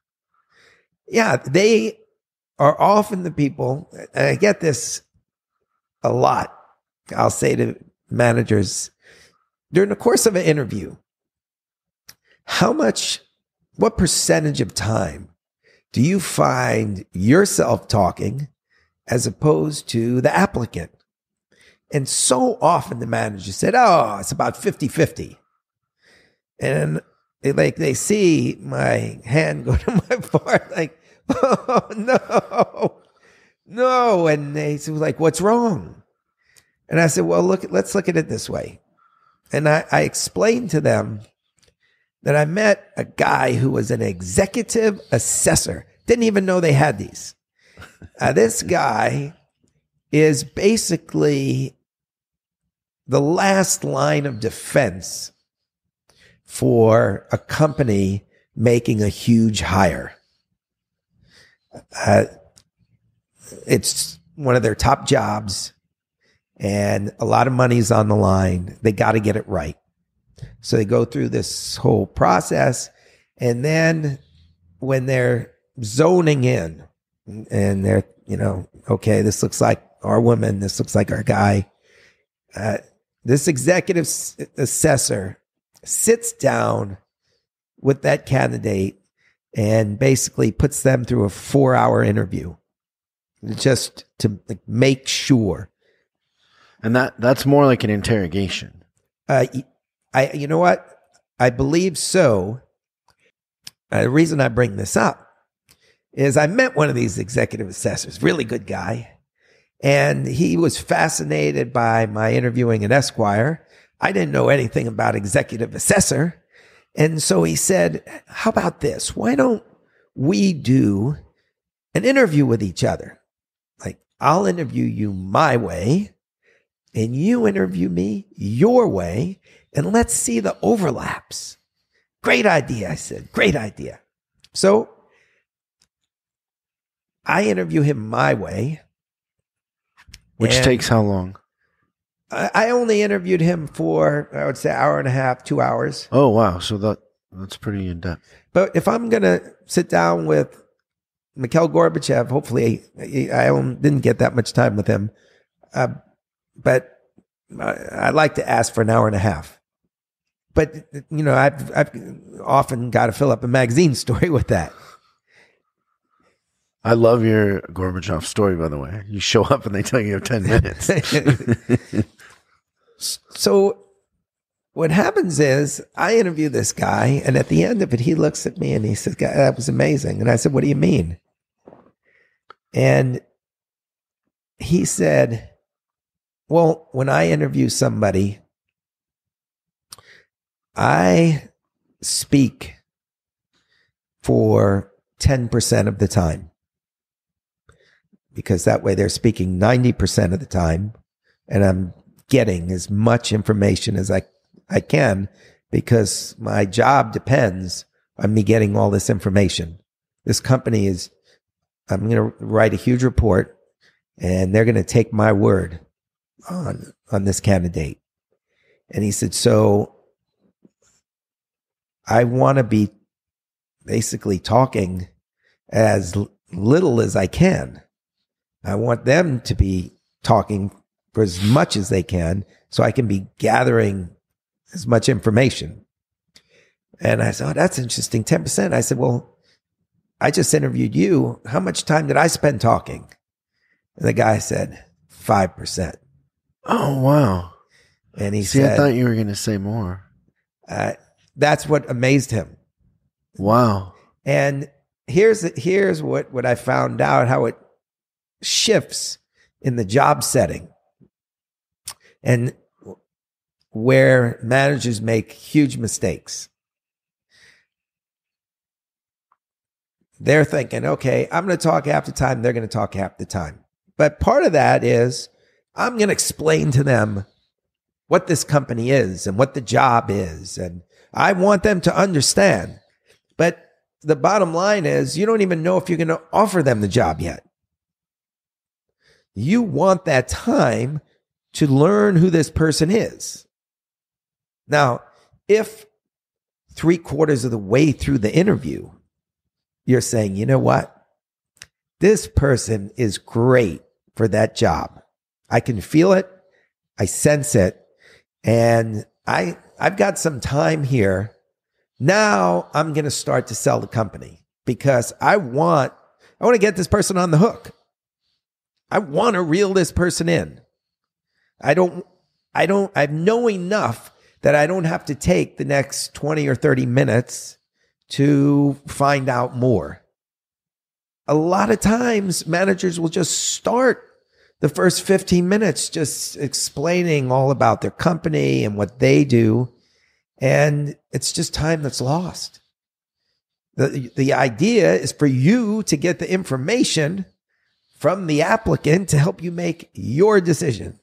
Yeah, they are often the people, and I get this a lot. I'll say to managers during the course of an interview, what percentage of time do you find yourself talking as opposed to the applicant? And so often the manager said, oh, it's about 50-50. And they see my hand go to my forehead, like, oh, no. And they said, like, what's wrong? And I said, well, let's look at it this way. And I explained to them that I met a guy who was an executive assessor. Didn't even know they had these. This guy is basically the last line of defense for a company making a huge hire. It's one of their top jobs, and a lot of money's on the line. They got to get it right. So they go through this whole process, and then when they're zoning in and they're, okay, this looks like our woman, this looks like our guy, this executive assessor sits down with that candidate and basically puts them through a 4-hour interview just to make sure. And that's more like an interrogation. You know what? I believe so. The reason I bring this up is I met one of these executive assessors, really good guy. And he was fascinated by my interviewing at Esquire. I didn't know anything about executive assessor. And so he said, how about this? Why don't we do an interview with each other? Like, I'll interview you my way, and you interview me your way, and let's see the overlaps. Great idea, I said. Great idea. So I interview him my way. Which takes how long? I only interviewed him for, I would say, an hour and a half, 2 hours. Oh, wow. So that's pretty in-depth. But if I'm going to sit down with Mikhail Gorbachev, hopefully I didn't get that much time with him. But I like to ask for an hour and a half. But, I've often got to fill up a magazine story with that. I love your Gorbachev story, by the way. You show up and they tell you have 10 minutes. So what happens is I interview this guy, and at the end of it, he looks at me and he says, that was amazing. And I said, what do you mean? And he said, well, when I interview somebody, I speak for 10% of the time, because that way they're speaking 90% of the time, and I'm getting as much information as I can, because my job depends on me getting all this information. This company I'm going to write a huge report, and they're going to take my word on this candidate. And he said, so I want to be basically talking as little as I can. I want them to be talking for as much as they can, so I can be gathering as much information. And I said, oh, that's interesting, 10%. I said, well, I just interviewed you. How much time did I spend talking? And the guy said, 5%. Oh, wow. And he said, I thought you were going to say more. That's what amazed him. Wow. And here's what I found out, how it shifts in the job setting and where managers make huge mistakes. They're thinking, okay, I'm going to talk half the time. They're going to talk half the time. But part of that is I'm going to explain to them what this company is and what the job is. And I want them to understand. But the bottom line is you don't even know if you're going to offer them the job yet. You want that time to learn who this person is. Now, if 3/4 of the way through the interview, you're saying, you know what? This person is great for that job. I can feel it. I sense it. And I've got some time here. Now I'm going to start to sell the company because I want to get this person on the hook. I want to reel this person in. I know enough that I don't have to take the next 20 or 30 minutes to find out more. A lot of times managers will just start the first 15 minutes just explaining all about their company and what they do. And it's just time that's lost. The idea is for you to get the information from the applicant to help you make your decision.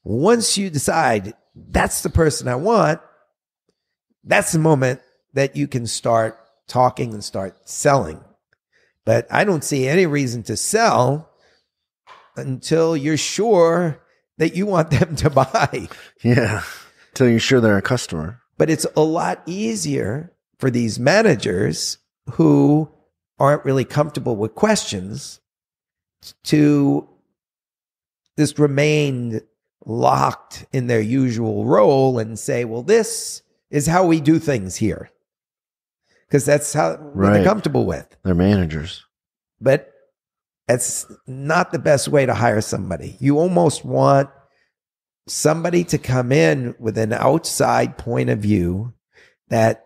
Once you decide that's the person I want, that's the moment that you can start talking and start selling. But I don't see any reason to sell until you're sure that you want them to buy. Yeah, until you're sure they're a customer. But it's a lot easier for these managers who aren't really comfortable with questions to just remain locked in their usual role and say, well, this is how we do things here. Because that's how they're comfortable with. They're managers. But that's not the best way to hire somebody. You almost want somebody to come in with an outside point of view that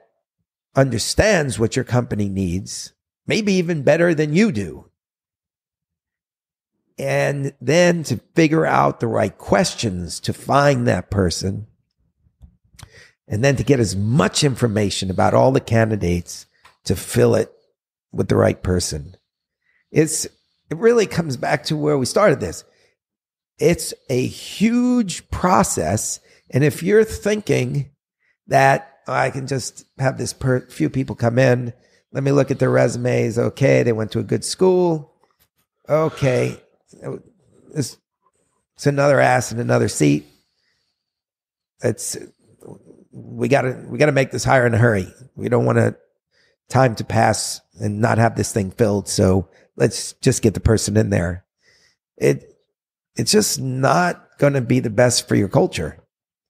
understands what your company needs, maybe even better than you do. And then to figure out the right questions to find that person. And then to get as much information about all the candidates to fill it with the right person. It really comes back to where we started this. It's a huge process. And if you're thinking that I can just have this few people come in, let me look at their resumes. Okay, they went to a good school. Okay, it's another ass in another seat. We got to make this hire in a hurry. We don't want time to pass and not have this thing filled. So let's just get the person in there. It's just not going to be the best for your culture.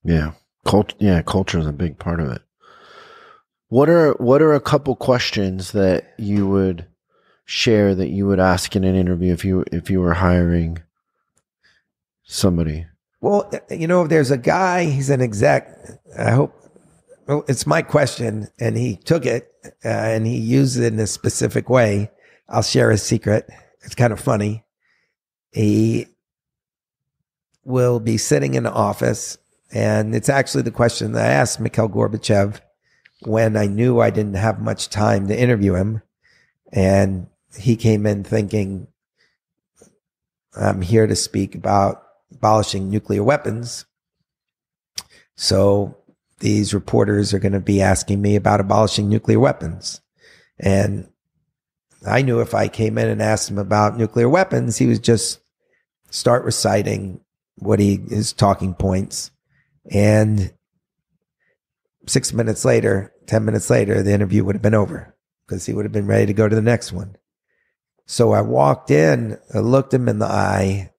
Yeah. Culture is a big part of it. What are a couple questions that you would share that you would ask in an interview if you were hiring somebody? Well, there's a guy, he's an exec. It's my question, and he took it and he used it in a specific way. I'll share his secret. It's kind of funny. He will be sitting in the office, and it's actually the question that I asked Mikhail Gorbachev when I knew I didn't have much time to interview him. And he came in thinking, I'm here to speak about abolishing nuclear weapons. So these reporters are going to be asking me about abolishing nuclear weapons. And I knew if I came in and asked him about nuclear weapons, he would just start reciting his talking points. And 6 minutes later, 10 minutes later, the interview would have been over because he would have been ready to go to the next one. So I walked in, I looked him in the eye,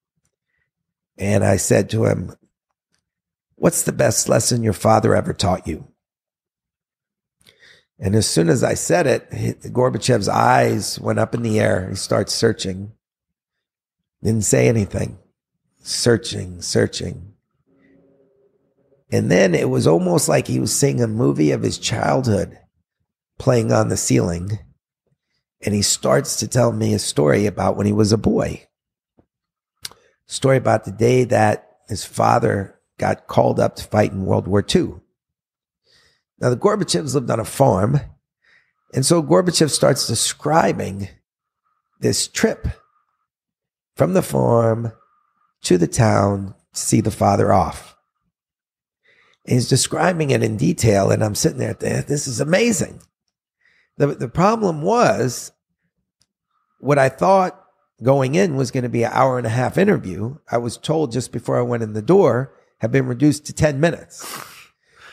and I said to him, what's the best lesson your father ever taught you? And as soon as I said it, Gorbachev's eyes went up in the air. He starts searching. Didn't say anything. Searching. And then it was almost like he was seeing a movie of his childhood playing on the ceiling. And he starts to tell me a story about when he was a boy. Story about the day that his father got called up to fight in World War II. Now, the Gorbachevs lived on a farm. And so Gorbachev starts describing this trip from the farm to the town to see the father off. And he's describing it in detail, and I'm sitting there, this is amazing. The problem was, what I thought going in was going to be an hour and a half interview, I was told just before I went in the door, had been reduced to 10 minutes.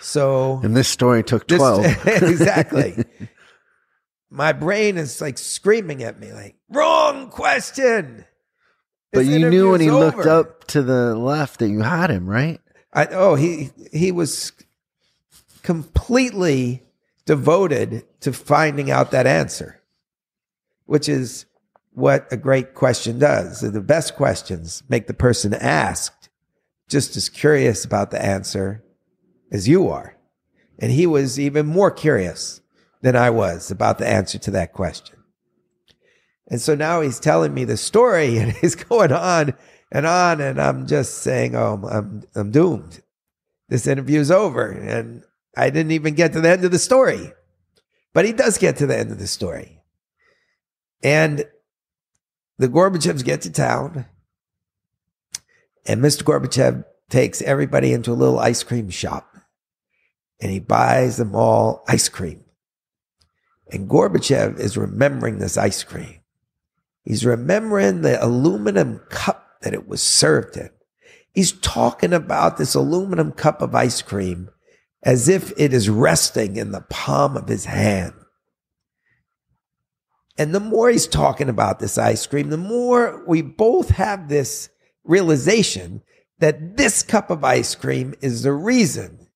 So, and this story took 12. Exactly. My brain is like screaming at me, like, wrong question. But This you knew when he interview's looked over. up to the left that you had him, right? He was completely devoted to finding out that answer, which is what a great question does. The best questions make the person asked just as curious about the answer as you are. And he was even more curious than I was about the answer to that question. And so now he's telling me the story, and he's going on, and I'm just saying, oh, I'm doomed. This interview's over, and I didn't even get to the end of the story. But he does get to the end of the story. And the Gorbachevs get to town, and Mr. Gorbachev takes everybody into a little ice cream shop, and he buys them all ice cream. And Gorbachev is remembering this ice cream. He's remembering the aluminum cup that it was served in. He's talking about this aluminum cup of ice cream as if it is resting in the palm of his hand. And the more he's talking about this ice cream, the more we both have this realization that this cup of ice cream is the reason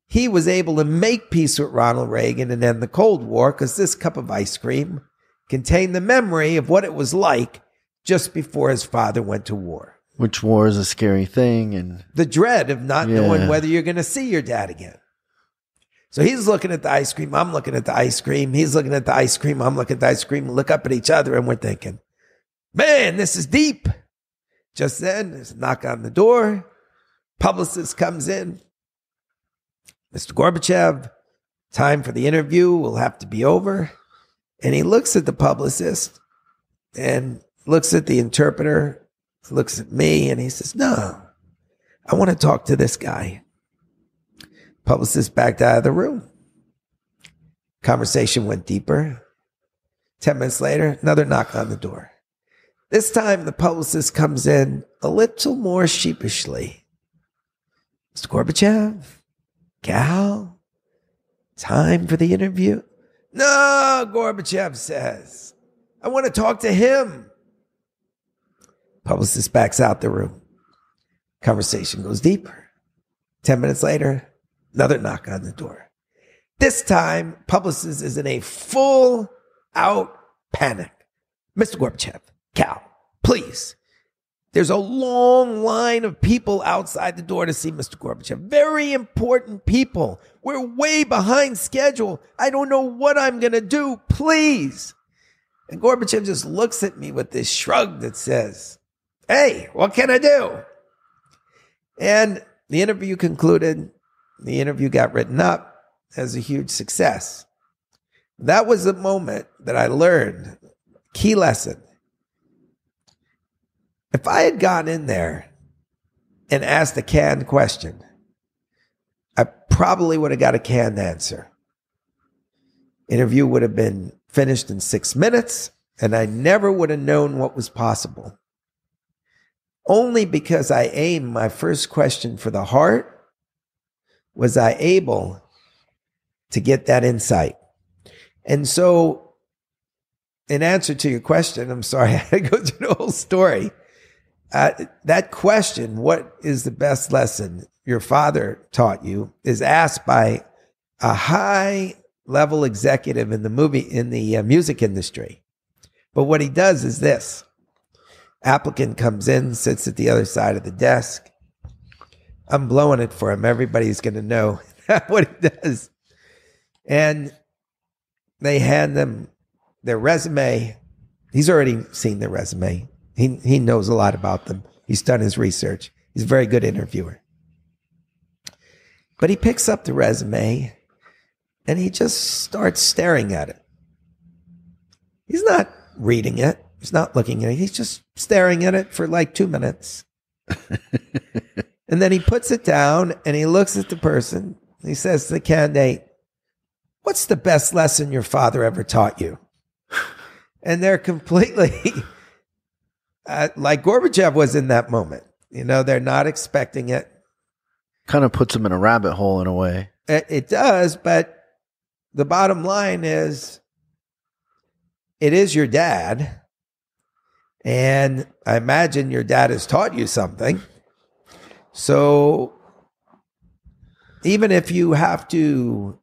he was able to make peace with Ronald Reagan and end the Cold War, because this cup of ice cream contained the memory of what it was like just before his father went to war. Which war is a scary thing. And the dread of not knowing whether you're going to see your dad again. So he's looking at the ice cream. I'm looking at the ice cream. He's looking at the ice cream. I'm looking at the ice cream. We look up at each other and we're thinking, man, this is deep. Just then, there's a knock on the door. Publicist comes in. Mr. Gorbachev, time for the interview will have to be over. And he looks at the publicist and looks at the interpreter, looks at me, and he says, no, I want to talk to this guy. Publicist backed out of the room. Conversation went deeper. 10 minutes later, another knock on the door. This time, the publicist comes in a little more sheepishly. Mr. Gorbachev, Cal, time for the interview? No, Gorbachev says, I want to talk to him. Publicist backs out the room. Conversation goes deeper. 10 minutes later, another knock on the door. This time, publicist is in a full-out panic. Mr. Gorbachev, Cal, please. There's a long line of people outside the door to see Mr. Gorbachev. Very important people. We're way behind schedule. I don't know what I'm going to do. Please. And Gorbachev just looks at me with this shrug that says, hey, what can I do? And the interview concluded. The interview got written up as a huge success. That was the moment that I learned, key lesson. If I had gone in there and asked a canned question, I probably would have got a canned answer. Interview would have been finished in 6 minutes, and I never would have known what was possible. Only because I aimed my first question for the heart was I able to get that insight. And so, in answer to your question, I'm sorry, I had to go through the whole story. That question, what is the best lesson your father taught you, is asked by a high-level executive in the music industry. But what he does is this. Applicant comes in, sits at the other side of the desk. I'm blowing it for him. Everybody's going to know what he does. And they hand them their resume. He's already seen their resume. He knows a lot about them. He's done his research. He's a very good interviewer. But he picks up the resume and he just starts staring at it. He's not reading it. He's not looking at it. He's just staring at it for like 2 minutes. And then he puts it down and he looks at the person. He says to the candidate, "What's the best lesson your father ever taught you?" And they're completely like Gorbachev was in that moment. You know, they're not expecting it. Kind of puts them in a rabbit hole in a way. It does, but the bottom line is it is your dad. And I imagine your dad has taught you something. So even if you have to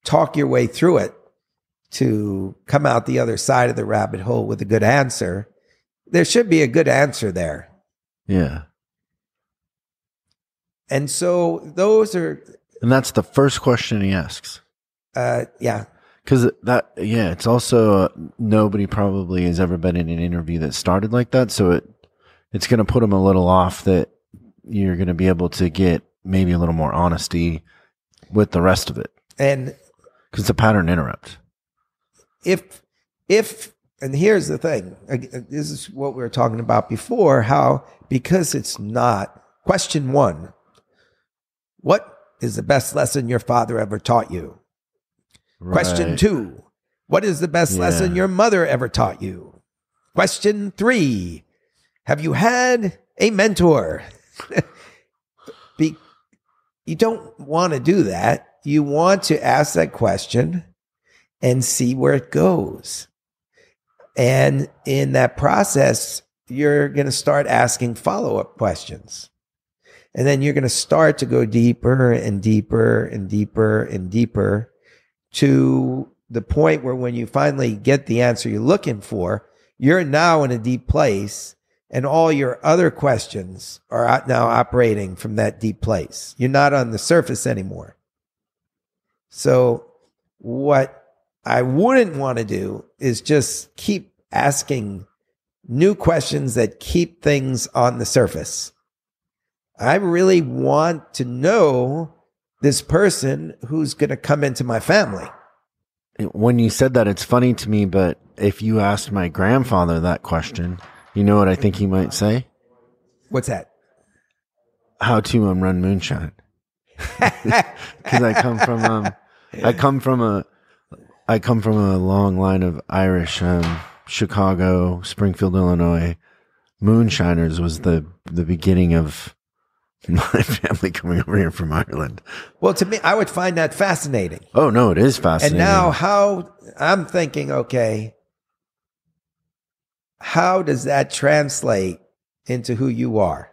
talk your way through it to come out the other side of the rabbit hole with a good answer, there should be a good answer there. Yeah. And so those are... And that's the first question he asks. Yeah. Because it's also nobody probably has ever been in an interview that started like that. So it's going to put them a little off that you're going to be able to get maybe a little more honesty with the rest of it. And because it's a pattern interrupt. And here's the thing, this is what we were talking about before, how because it's not question 1, what is the best lesson your father ever taught you? Right. Question 2, what is the best lesson your mother ever taught you? Question 3, have you had a mentor? You don't want to do that. You want to ask that question and see where it goes. And in that process, you're going to start asking follow-up questions. And then you're going to start to go deeper and deeper and deeper and deeper to the point where when you finally get the answer you're looking for, you're now in a deep place and all your other questions are now operating from that deep place. You're not on the surface anymore. So what I wouldn't want to do is just keep asking new questions that keep things on the surface. I really want to know this person who's going to come into my family. When you said that, it's funny to me, but if you asked my grandfather that question, you know what I think he might say? What's that? How to run moonshine. Because I come from a long line of Irish, Chicago, Springfield, Illinois. Moonshiners was the beginning of my family coming over here from Ireland. Well, to me, I would find that fascinating. Oh, no, it is fascinating. And now how I'm thinking, okay, how does that translate into who you are?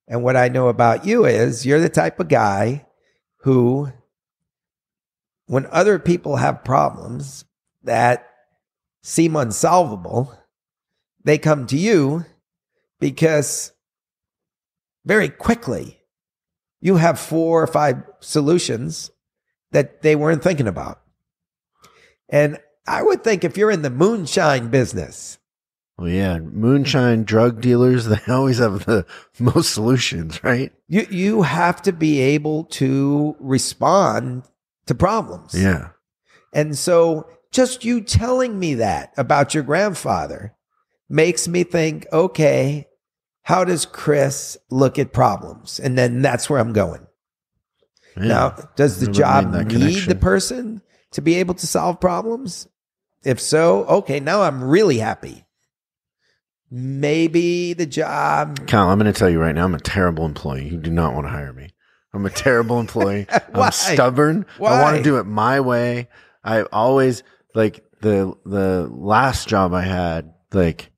And what I know about you is you're the type of guy who, when other people have problems that seem unsolvable, they come to you because very quickly you have 4 or 5 solutions that they weren't thinking about. And I would think if you're in the moonshine business. Well, yeah, moonshine drug dealers, they always have the most solutions, right? You have to be able to respond to problems. Yeah. And so just you telling me that about your grandfather makes me think, okay, how does Chris look at problems? And then that's where I'm going. Yeah. Now, does the job need the person to be able to solve problems? If so, okay, now I'm really happy. Maybe the job... Cal, I'm going to tell you right now, I'm a terrible employee. You do not want to hire me. I'm a terrible employee. I'm stubborn. Why? I want to do it my way. I always, like, the last job I had, like,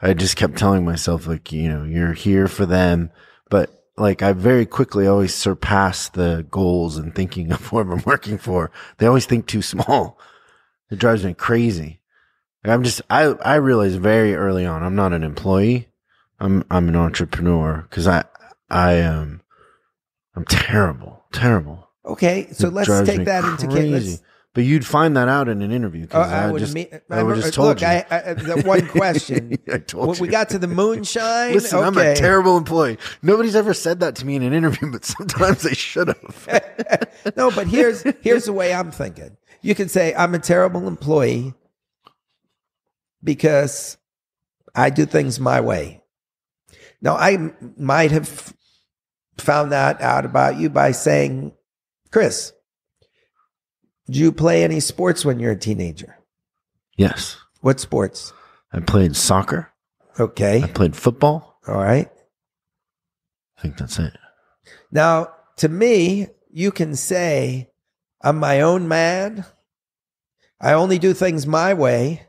I just kept telling myself, like, you know, you're here for them. But, like, I very quickly always surpass the goals and thinking of what I'm working for. They always think too small. It drives me crazy. I realized very early on, I'm not an employee. I'm an entrepreneur because I'm terrible. Okay, so let's take that into case. But you'd find that out in an interview. I would just told you. Look, the one question. I told when you. we got to the moonshine. Listen, okay. I'm a terrible employee. Nobody's ever said that to me in an interview, but sometimes they should have. No, but here's the way I'm thinking. You can say I'm a terrible employee because I do things my way. Now, I might have found that out about you by saying, Chris, did you play any sports when you're a teenager? Yes. What sports? I played soccer. Okay. I played football. All right. I think that's it. Now, to me, you can say, I'm my own man. I only do things my way.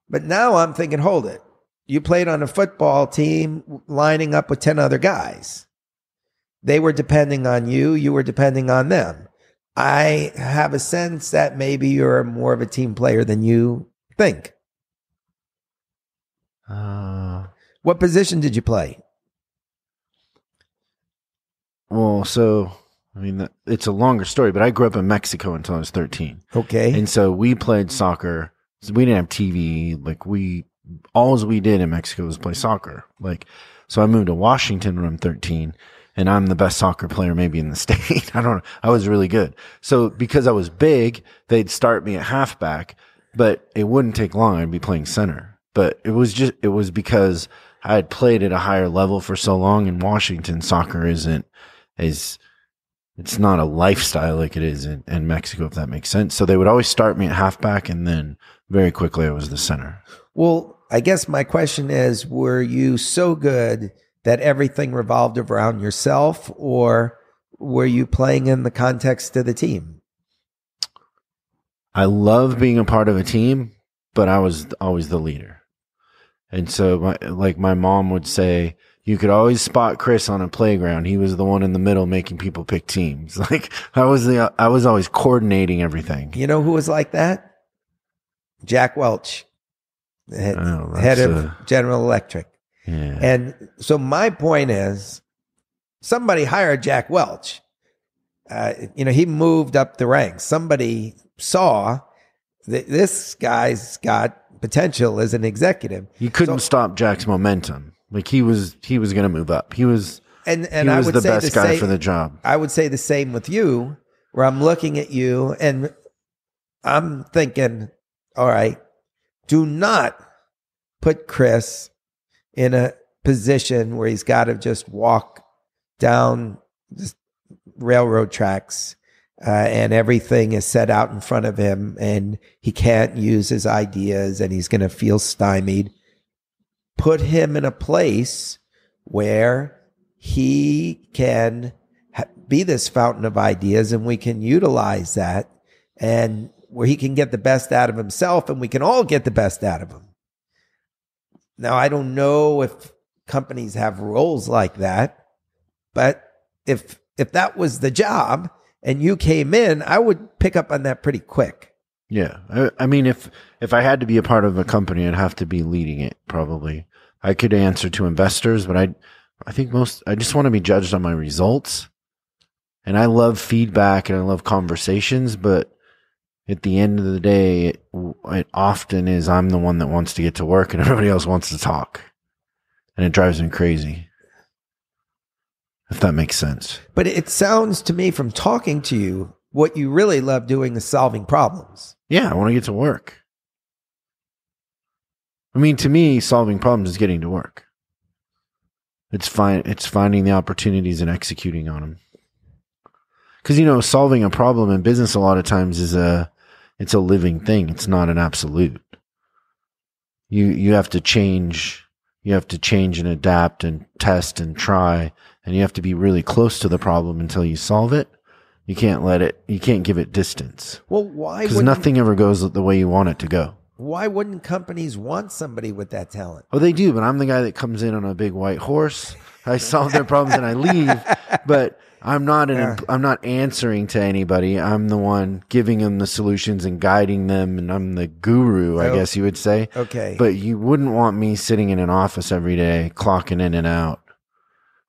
But now I'm thinking, hold it. You played on a football team lining up with 10 other guys. They were depending on you. You were depending on them. I have a sense that maybe you're more of a team player than you think. What position did you play? Well, so, I mean, it's a longer story, but I grew up in Mexico until I was 13. Okay. And so we played soccer. So we didn't have TV. Like all we did in Mexico was play soccer. So I moved to Washington when I'm 13. And I'm the best soccer player maybe in the state. I don't know. I was really good. So because I was big, they'd start me at halfback, but it wouldn't take long. I'd be playing center. But it was because I had played at a higher level for so long in Washington. Soccer it's not a lifestyle like it is in Mexico, if that makes sense. So they would always start me at halfback, and then very quickly I was the center. Well, I guess my question is, were you so good that everything revolved around yourself, or were you playing in the context of the team? I love being a part of a team, but I was always the leader. And so my mom would say, you could always spot Chris on a playground. He was the one in the middle making people pick teams. I was always coordinating everything. You know who was like that? Jack Welch, head of General Electric. Yeah. And so my point is, somebody hired Jack Welch. He moved up the ranks. Somebody saw that this guy's got potential as an executive. You couldn't stop Jack's momentum. He was going to move up. He was the best guy for the job. I would say the same with you, where I'm looking at you and I'm thinking, all right, do not put Chris in a position where he's got to just walk down the railroad tracks and everything is set out in front of him and he can't use his ideas and he's going to feel stymied. Put him in a place where he can be this fountain of ideas and we can utilize that, and where he can get the best out of himself and we can all get the best out of him. Now, I don't know if companies have roles like that, but if that was the job and you came in, I would pick up on that pretty quick. Yeah. I mean, if I had to be a part of a company, I'd have to be leading it, probably. I could answer to investors, but I think I just want to be judged on my results. And I love feedback and I love conversations, but at the end of the day, it often is I'm the one that wants to get to work and everybody else wants to talk. And it drives me crazy. If that makes sense. But it sounds to me from talking to you, what you really love doing is solving problems. Yeah, I want to get to work. I mean, to me, solving problems is getting to work. It's finding the opportunities and executing on them. Because, solving a problem in business a lot of times it's a living thing. It's not an absolute. You have to change. You have to change and adapt and test and try. And you have to be really close to the problem until you solve it. You can't give it distance. Well, why? Because nothing ever goes the way you want it to go. Why wouldn't companies want somebody with that talent? Oh, they do, but I'm the guy that comes in on a big white horse. I solve their problems and I leave, but I'm not answering to anybody. I'm the one giving them the solutions and guiding them, and I'm the guru, I guess you would say. Okay. But you wouldn't want me sitting in an office every day, clocking in and out.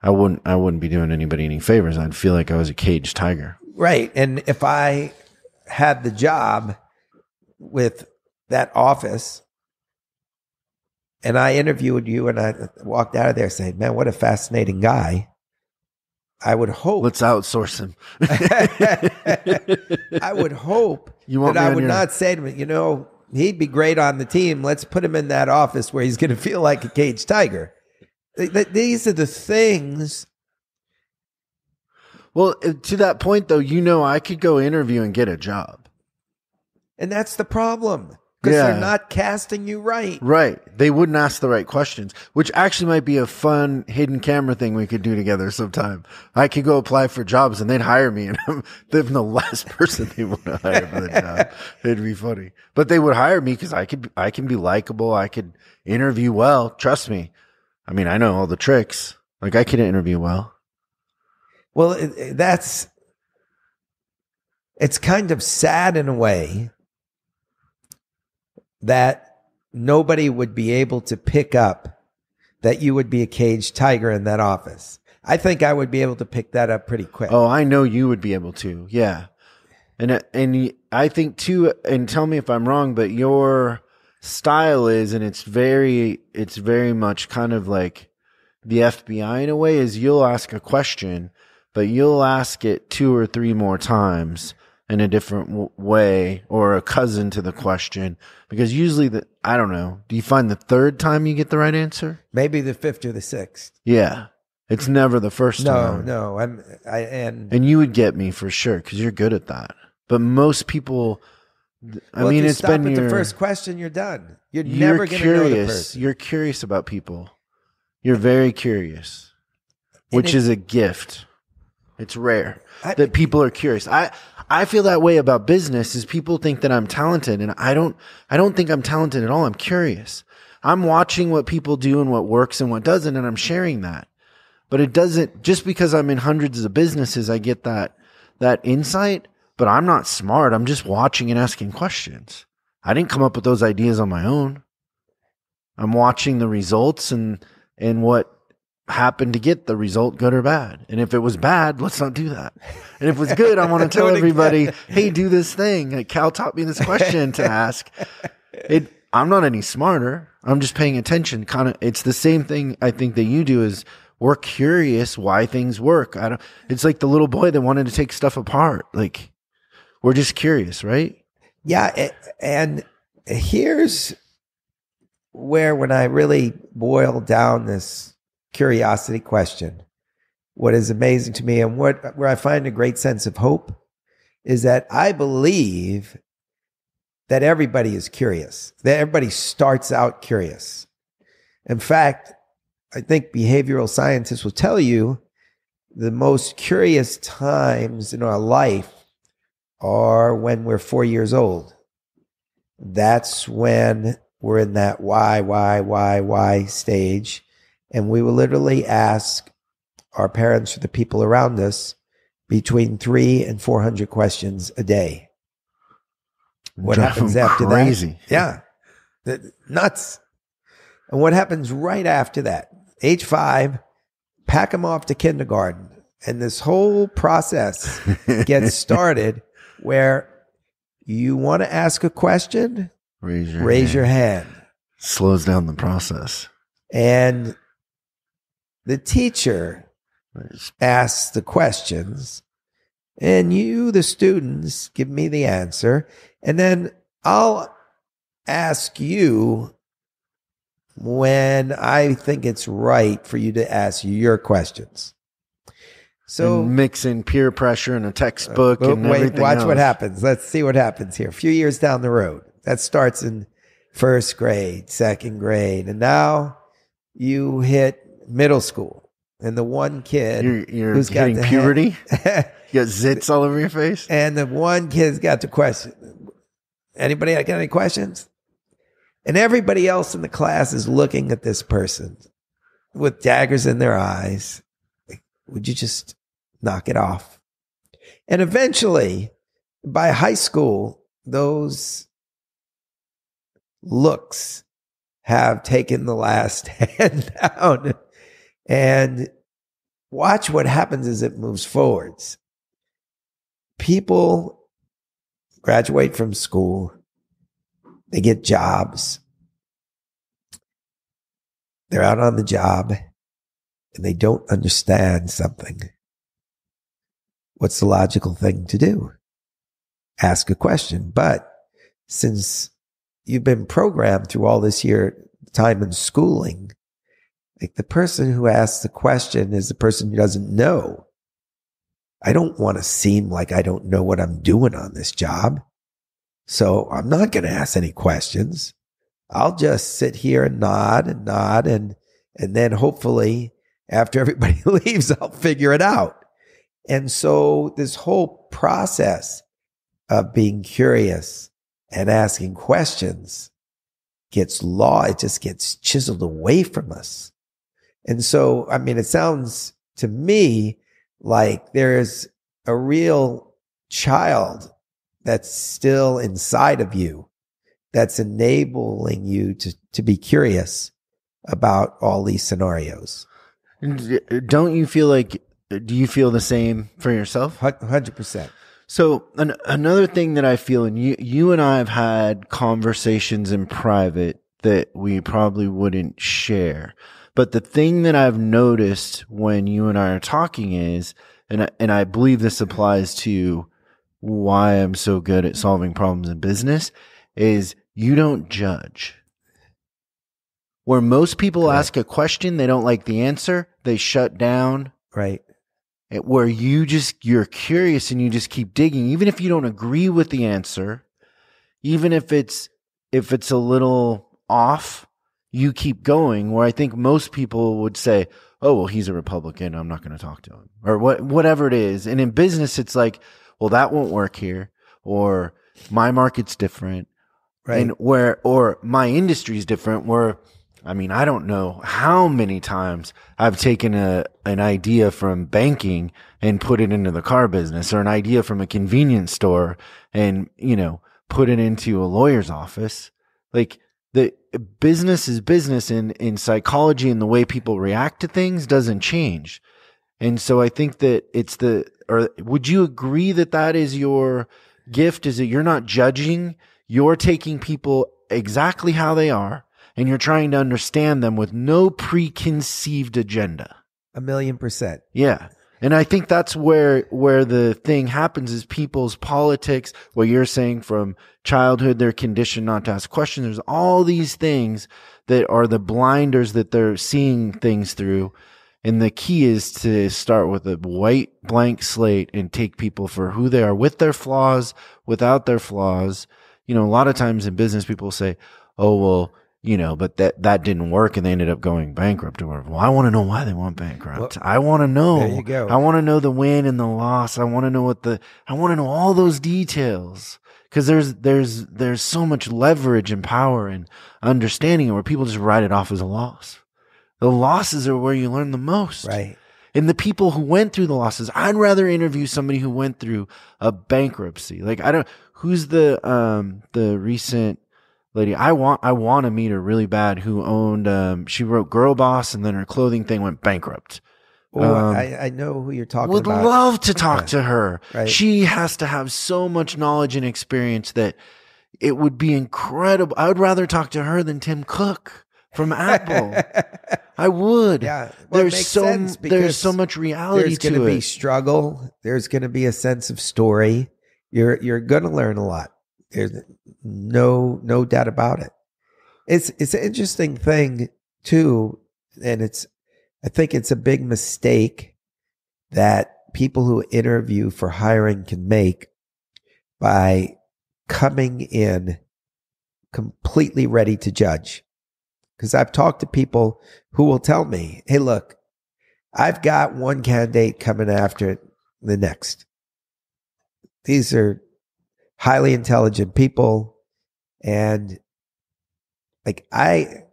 I wouldn't be doing anybody any favors. I'd feel like I was a caged tiger. Right. And if I had the job with that office and I interviewed you and I walked out of there saying, man, what a fascinating guy. I would hope. Let's outsource him. I would hope that I would not say to him, you know, he'd be great on the team. Let's put him in that office where he's going to feel like a caged tiger. These are the things. Well, to that point, though, you know, I could go interview and get a job. And that's the problem. Because they're not casting you right. Right. They wouldn't ask the right questions, which actually might be a fun hidden camera thing we could do together sometime. I could go apply for jobs and they'd hire me and I'm the last person they want to hire for the job. It'd be funny. But they would hire me because I can be likable. I could interview well. Trust me. I mean, I know all the tricks. Like I could interview well. Well, it's kind of sad in a way that nobody would be able to pick up that you would be a caged tiger in that office. I think I would be able to pick that up pretty quick. Oh, I know you would be able to. Yeah. And I think too, and tell me if I'm wrong, but your style is, and it's very much kind of like the FBI in a way, is you'll ask a question, but you'll ask it 2 or 3 more times in a different way, or a cousin to the question, because usually I don't know. Do you find the 3rd time you get the right answer? Maybe the 5th or the 6th. Yeah, it's never the first time. No, and you would get me for sure because you're good at that. But most people, I mean, it's been the first question. You're done. You're never going to know the person. You're curious about people. You're very curious, which is a gift. It's rare that people are curious. I feel that way about business is people think that I'm talented and I don't think I'm talented at all. I'm curious. I'm watching what people do and what works and what doesn't, and I'm sharing that. But it doesn't, just because I'm in hundreds of businesses, I get that insight, but I'm not smart. I'm just watching and asking questions. I didn't come up with those ideas on my own. I'm watching the results and what happened to get the result, good or bad. And if it was bad, let's not do that. And if it was good, I want to tell everybody, hey, do this thing. Like Cal taught me this question to ask. I'm not any smarter. I'm just paying attention. Kind of, it's the same thing I think that you do is we're curious why things work. It's like the little boy that wanted to take stuff apart. Like we're just curious, right? Yeah. And here's where, when I really boil down this curiosity question, what is amazing to me and where I find a great sense of hope is that I believe that everybody is curious, that everybody starts out curious. In fact, I think behavioral scientists will tell you the most curious times in our life are when we're 4 years old. That's when we're in that why stage. And we will literally ask our parents or the people around us between 300 and 400 questions a day. What happens after crazy. that? Yeah. Nuts. And what happens right after that? Age 5, pack them off to kindergarten. And this whole process gets started where you want to ask a question, raise your hand. Slows down the process. And the teacher asks the questions, and you, the students, give me the answer, and then I'll ask you when I think it's right for you to ask your questions. So and mix in peer pressure and a textbook and everything watch else. What happens. Let's see what happens here. A few years down the road. That starts in 1st grade, 2nd grade, and now you hit middle school, and the one kid you're who's hitting got puberty, you got zits all over your face, and the one kid's got the question. Anybody got any questions? And everybody else in the class is looking at this person with daggers in their eyes. Would you just knock it off? And eventually, by high school, those looks have taken the last hand down. And watch what happens as it moves forwards. People graduate from school, they get jobs, they're out on the job, and they don't understand something. What's the logical thing to do? Ask a question. But since you've been programmed through all this time in schooling, like the person who asks the question is the person who doesn't know. I don't want to seem like I don't know what I'm doing on this job. So I'm not going to ask any questions. I'll just sit here and nod, and then hopefully after everybody leaves, I'll figure it out. And so this whole process of being curious and asking questions it just gets chiseled away from us. And so, I mean, it sounds to me like there's a real child that's still inside of you that's enabling you to be curious about all these scenarios. Don't you feel like, do you feel the same for yourself? 100%. So another thing that I feel, and you and I have had conversations in private that we probably wouldn't share. But the thing that I've noticed when you and I are talking is, and I believe this applies to why I'm so good at solving problems in business, is you don't judge. Where most people ask a question, they don't like the answer, they shut down. Right. Where you're curious and you just keep digging, even if you don't agree with the answer, even if it's a little off, you keep going. Where I think most people would say, oh, well, he's a Republican, I'm not going to talk to him, or whatever it is. And in business, it's like, well, that won't work here, or my market's different, right? And or my industry is different. Where, I mean, I don't know how many times I've taken an idea from banking and put it into the car business, or an idea from a convenience store and, put it into a lawyer's office. Like, the business is business, and in psychology and the way people react to things doesn't change. And so I think that would you agree that that is your gift? Is that you're not judging, you're taking people exactly how they are, and you're trying to understand them with no preconceived agenda. 1,000,000%. Yeah. And I think that's where the thing happens, is people's politics, what you're saying, from childhood, they're conditioned not to ask questions. There's all these things that are the blinders that they're seeing things through. And the key is to start with a white blank slate and take people for who they are, with their flaws, without their flaws. A lot of times in business, people say, oh, well, but that didn't work and they ended up going bankrupt. Or, well, I want to know why they went bankrupt. Well, I want to know. There you go. I want to know the win and the loss. I want to know I want to know all those details, because there's so much leverage and power and understanding, where people just write it off as a loss. The losses are where you learn the most. Right. And the people who went through the losses, I'd rather interview somebody who went through a bankruptcy. Like, who's the recent lady I want to meet her really bad, who owned, she wrote Girl Boss, and then her clothing thing went bankrupt. I know who you're talking about. Would love to talk to her. Right. She has to have so much knowledge and experience that it would be incredible. I would rather talk to her than Tim Cook from Apple. I would. Yeah. Well, there's so much reality to it. There's going to be struggle. There's going to be a sense of story. You're going to learn a lot. There's no doubt about it. It's an interesting thing too, and I think it's a big mistake that people who interview for hiring can make by coming in completely ready to judge. Because I've talked to people who will tell me, hey, look, I've got one candidate coming after the next. These are highly intelligent people. And like I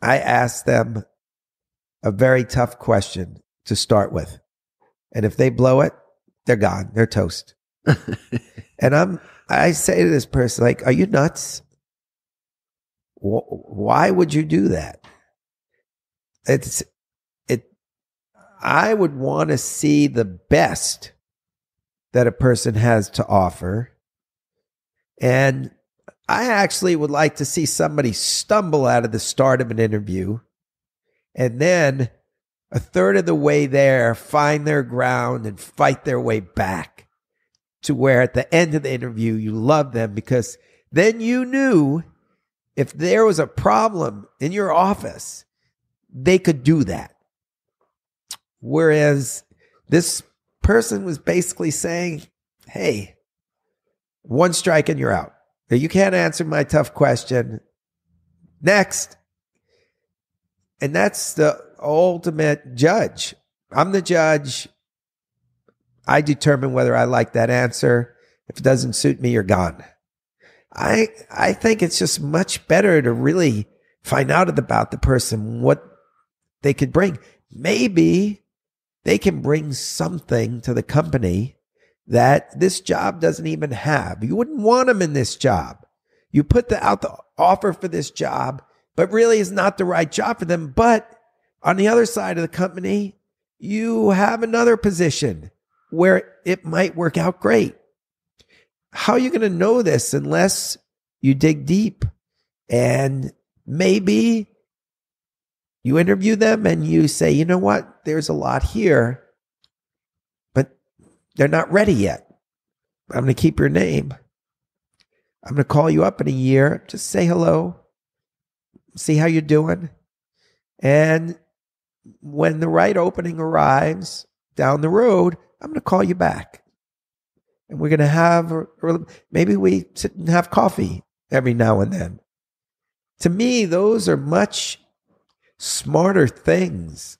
asked them a very tough question to start with. And if they blow it, they're gone. They're toast. And I say to this person, like, are you nuts? Why would you do that? I would want to see the best that a person has to offer And I actually would like to see somebody stumble out of the start of an interview and then a third of the way there, find their ground and fight their way back to where at the end of the interview, you love them because then you knew if there was a problem in your office, they could do that. Whereas this person was basically saying, hey, one strike and you're out. You can't answer my tough question. Next. And that's the ultimate judge. I'm the judge. I determine whether I like that answer. If it doesn't suit me, you're gone. I think it's just much better to really find out about the person, what they could bring. Maybe they can bring something to the company that this job doesn't even have. You wouldn't want them in this job. You put out the offer for this job, but really is not the right job for them. But on the other side of the company, you have another position where it might work out great. How are you going to know this unless you dig deep? And maybe you interview them and you say, you know what? There's a lot here, but they're not ready yet. I'm going to keep your name. I'm going to call you up in a year. Just say hello. See how you're doing. And when the right opening arrives down the road, I'm going to call you back. And we're going to have, or maybe we sit and have coffee every now and then. To me, those are much smarter things.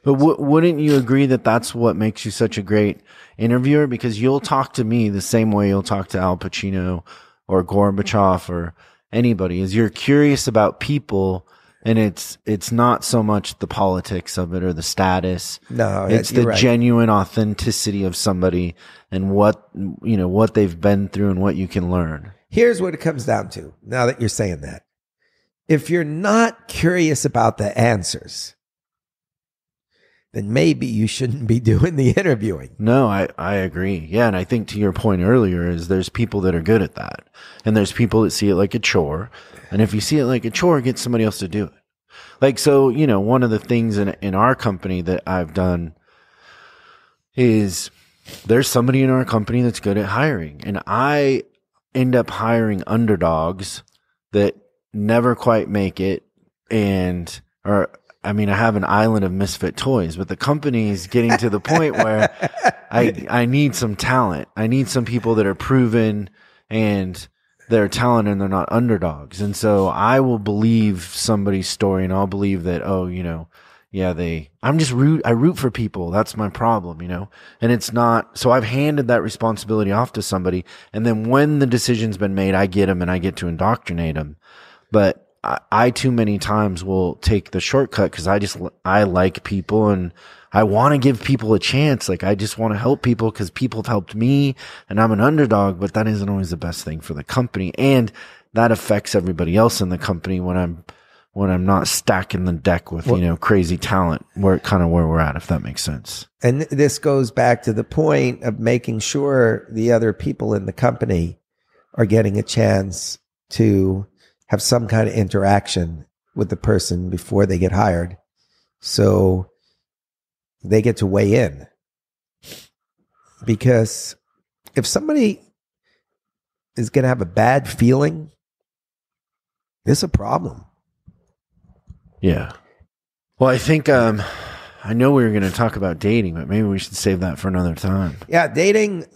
But wouldn't you agree that that's what makes you such a great interviewer? Because you'll talk to me the same way you'll talk to Al Pacino or Gorbachev or anybody, is you're curious about people. And it's not so much the politics of it or the status. No, it's the genuine authenticity of somebody and what they've been through and what you can learn. Here's what it comes down to. Now that you're saying that, if you're not curious about the answers, then maybe you shouldn't be doing the interviewing. No, I agree. Yeah, and I think to your point earlier is there's people that are good at that, and there's people that see it like a chore. And if you see it like a chore, get somebody else to do it. Like, so, one of the things in our company that I've done is there's somebody in our company that's good at hiring. And I end up hiring underdogs that never quite make it. I have an island of misfit toys, but the company is getting to the point where I need some talent. I need some people that are proven and they're talented and they're not underdogs. And so I will believe somebody's story and I'll believe that, I root for people. That's my problem, and it's not, so I've handed that responsibility off to somebody. And then when the decision's been made, I get them and I get to indoctrinate them. But I too many times will take the shortcut because I like people and I want to give people a chance. Like, I just want to help people because people have helped me and I'm an underdog, but that isn't always the best thing for the company. And that affects everybody else in the company when I'm not stacking the deck with, crazy talent where we're at, if that makes sense. And this goes back to the point of making sure the other people in the company are getting a chance to have some kind of interaction with the person before they get hired. So they get to weigh in. Because if somebody is going to have a bad feeling, it's a problem. Yeah. Well, I think, I know we were going to talk about dating, but maybe we should save that for another time. Yeah, dating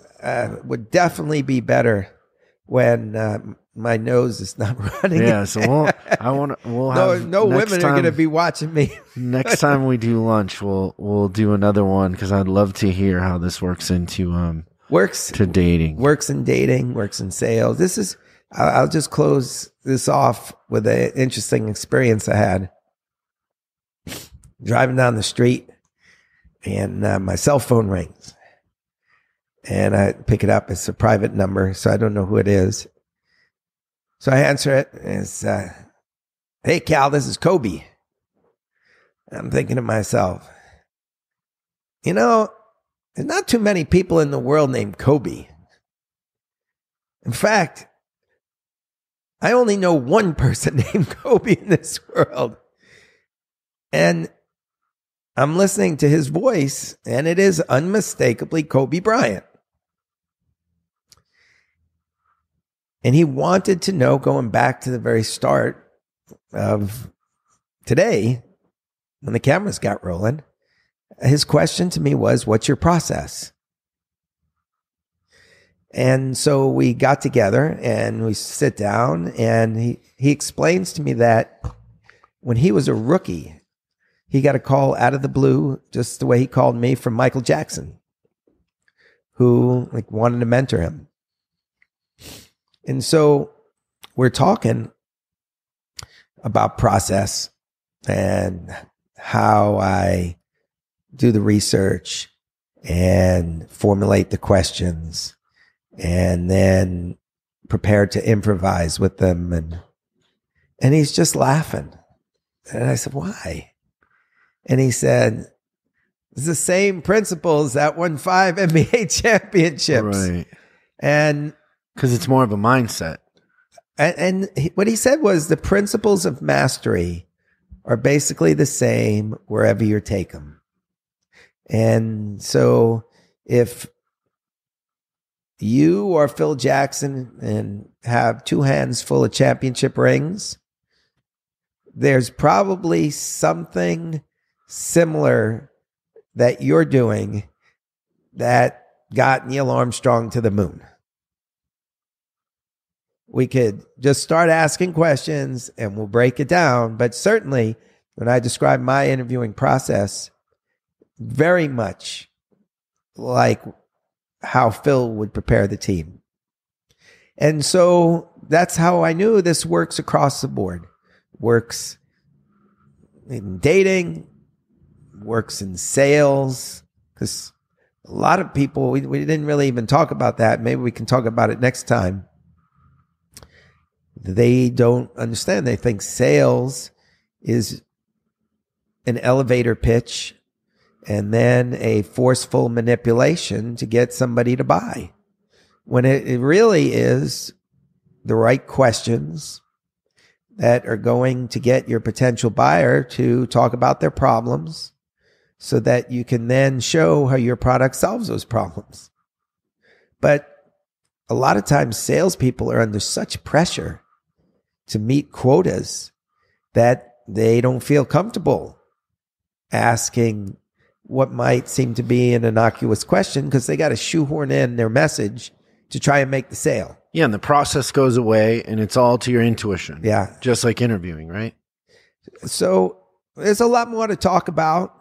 would definitely be better when my nose is not running. Yeah, so we'll have no women are going to be watching me. Next time we do lunch, we'll do another one because I'd love to hear how this works into to dating. Works in dating, works in sales. This is I'll just close this off with an interesting experience I had. Driving down the street and my cell phone rings. And I pick it up. It's a private number, so I don't know who it is. So I answer it. It's, hey, Cal, this is Kobe. I'm thinking to myself, there's not too many people in the world named Kobe. In fact, I only know one person named Kobe in this world. And I'm listening to his voice, and it is unmistakably Kobe Bryant. And he wanted to know, going back to the very start of today, when the cameras got rolling, his question to me was, what's your process? And so we got together and we sit down, and he explains to me that when he was a rookie, he got a call out of the blue, just the way he called me, from Michael Jackson, who wanted to mentor him. And so we're talking about process and how I do the research and formulate the questions and then prepare to improvise with them. And he's just laughing. And I said, why? And he said, it's the same principles that won 5 NBA championships. Right. And because it's more of a mindset. And what he said was the principles of mastery are basically the same wherever you take them. And so if you are Phil Jackson and have 2 hands full of championship rings, there's probably something similar that you're doing that got Neil Armstrong to the moon. We could just start asking questions and we'll break it down. But certainly when I describe my interviewing process, very much like how Phil would prepare the team. And so that's how I knew this works across the board. Works in dating, works in sales, because a lot of people, we didn't really even talk about that. Maybe we can talk about it next time. They don't understand. They think sales is an elevator pitch and then a forceful manipulation to get somebody to buy, when it really is the right questions that are going to get your potential buyer to talk about their problems so that you can then show how your product solves those problems. But a lot of times salespeople are under such pressure to meet quotas that they don't feel comfortable asking what might seem to be an innocuous question because they got to shoehorn in their message to try and make the sale. Yeah, and the process goes away and it's all to your intuition. Yeah. Just like interviewing, right? So there's a lot more to talk about,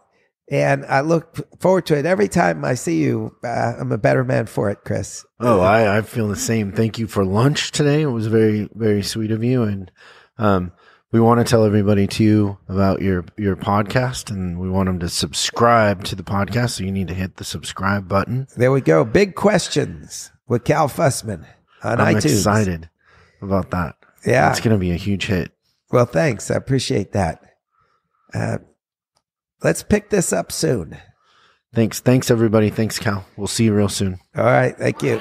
and I look forward to it. Every time I see you, I'm a better man for it, Chris. Oh, I feel the same. Thank you for lunch today. It was very, very sweet of you. And we want to tell everybody too about your podcast, and we want them to subscribe to the podcast. So you need to hit the subscribe button. There we go. Big Questions with Cal Fussman on iTunes. I'm excited about that. Yeah. It's going to be a huge hit. Well, thanks. I appreciate that. Let's pick this up soon. Thanks, everybody. Thanks, Cal. We'll see you real soon. All right. Thank you.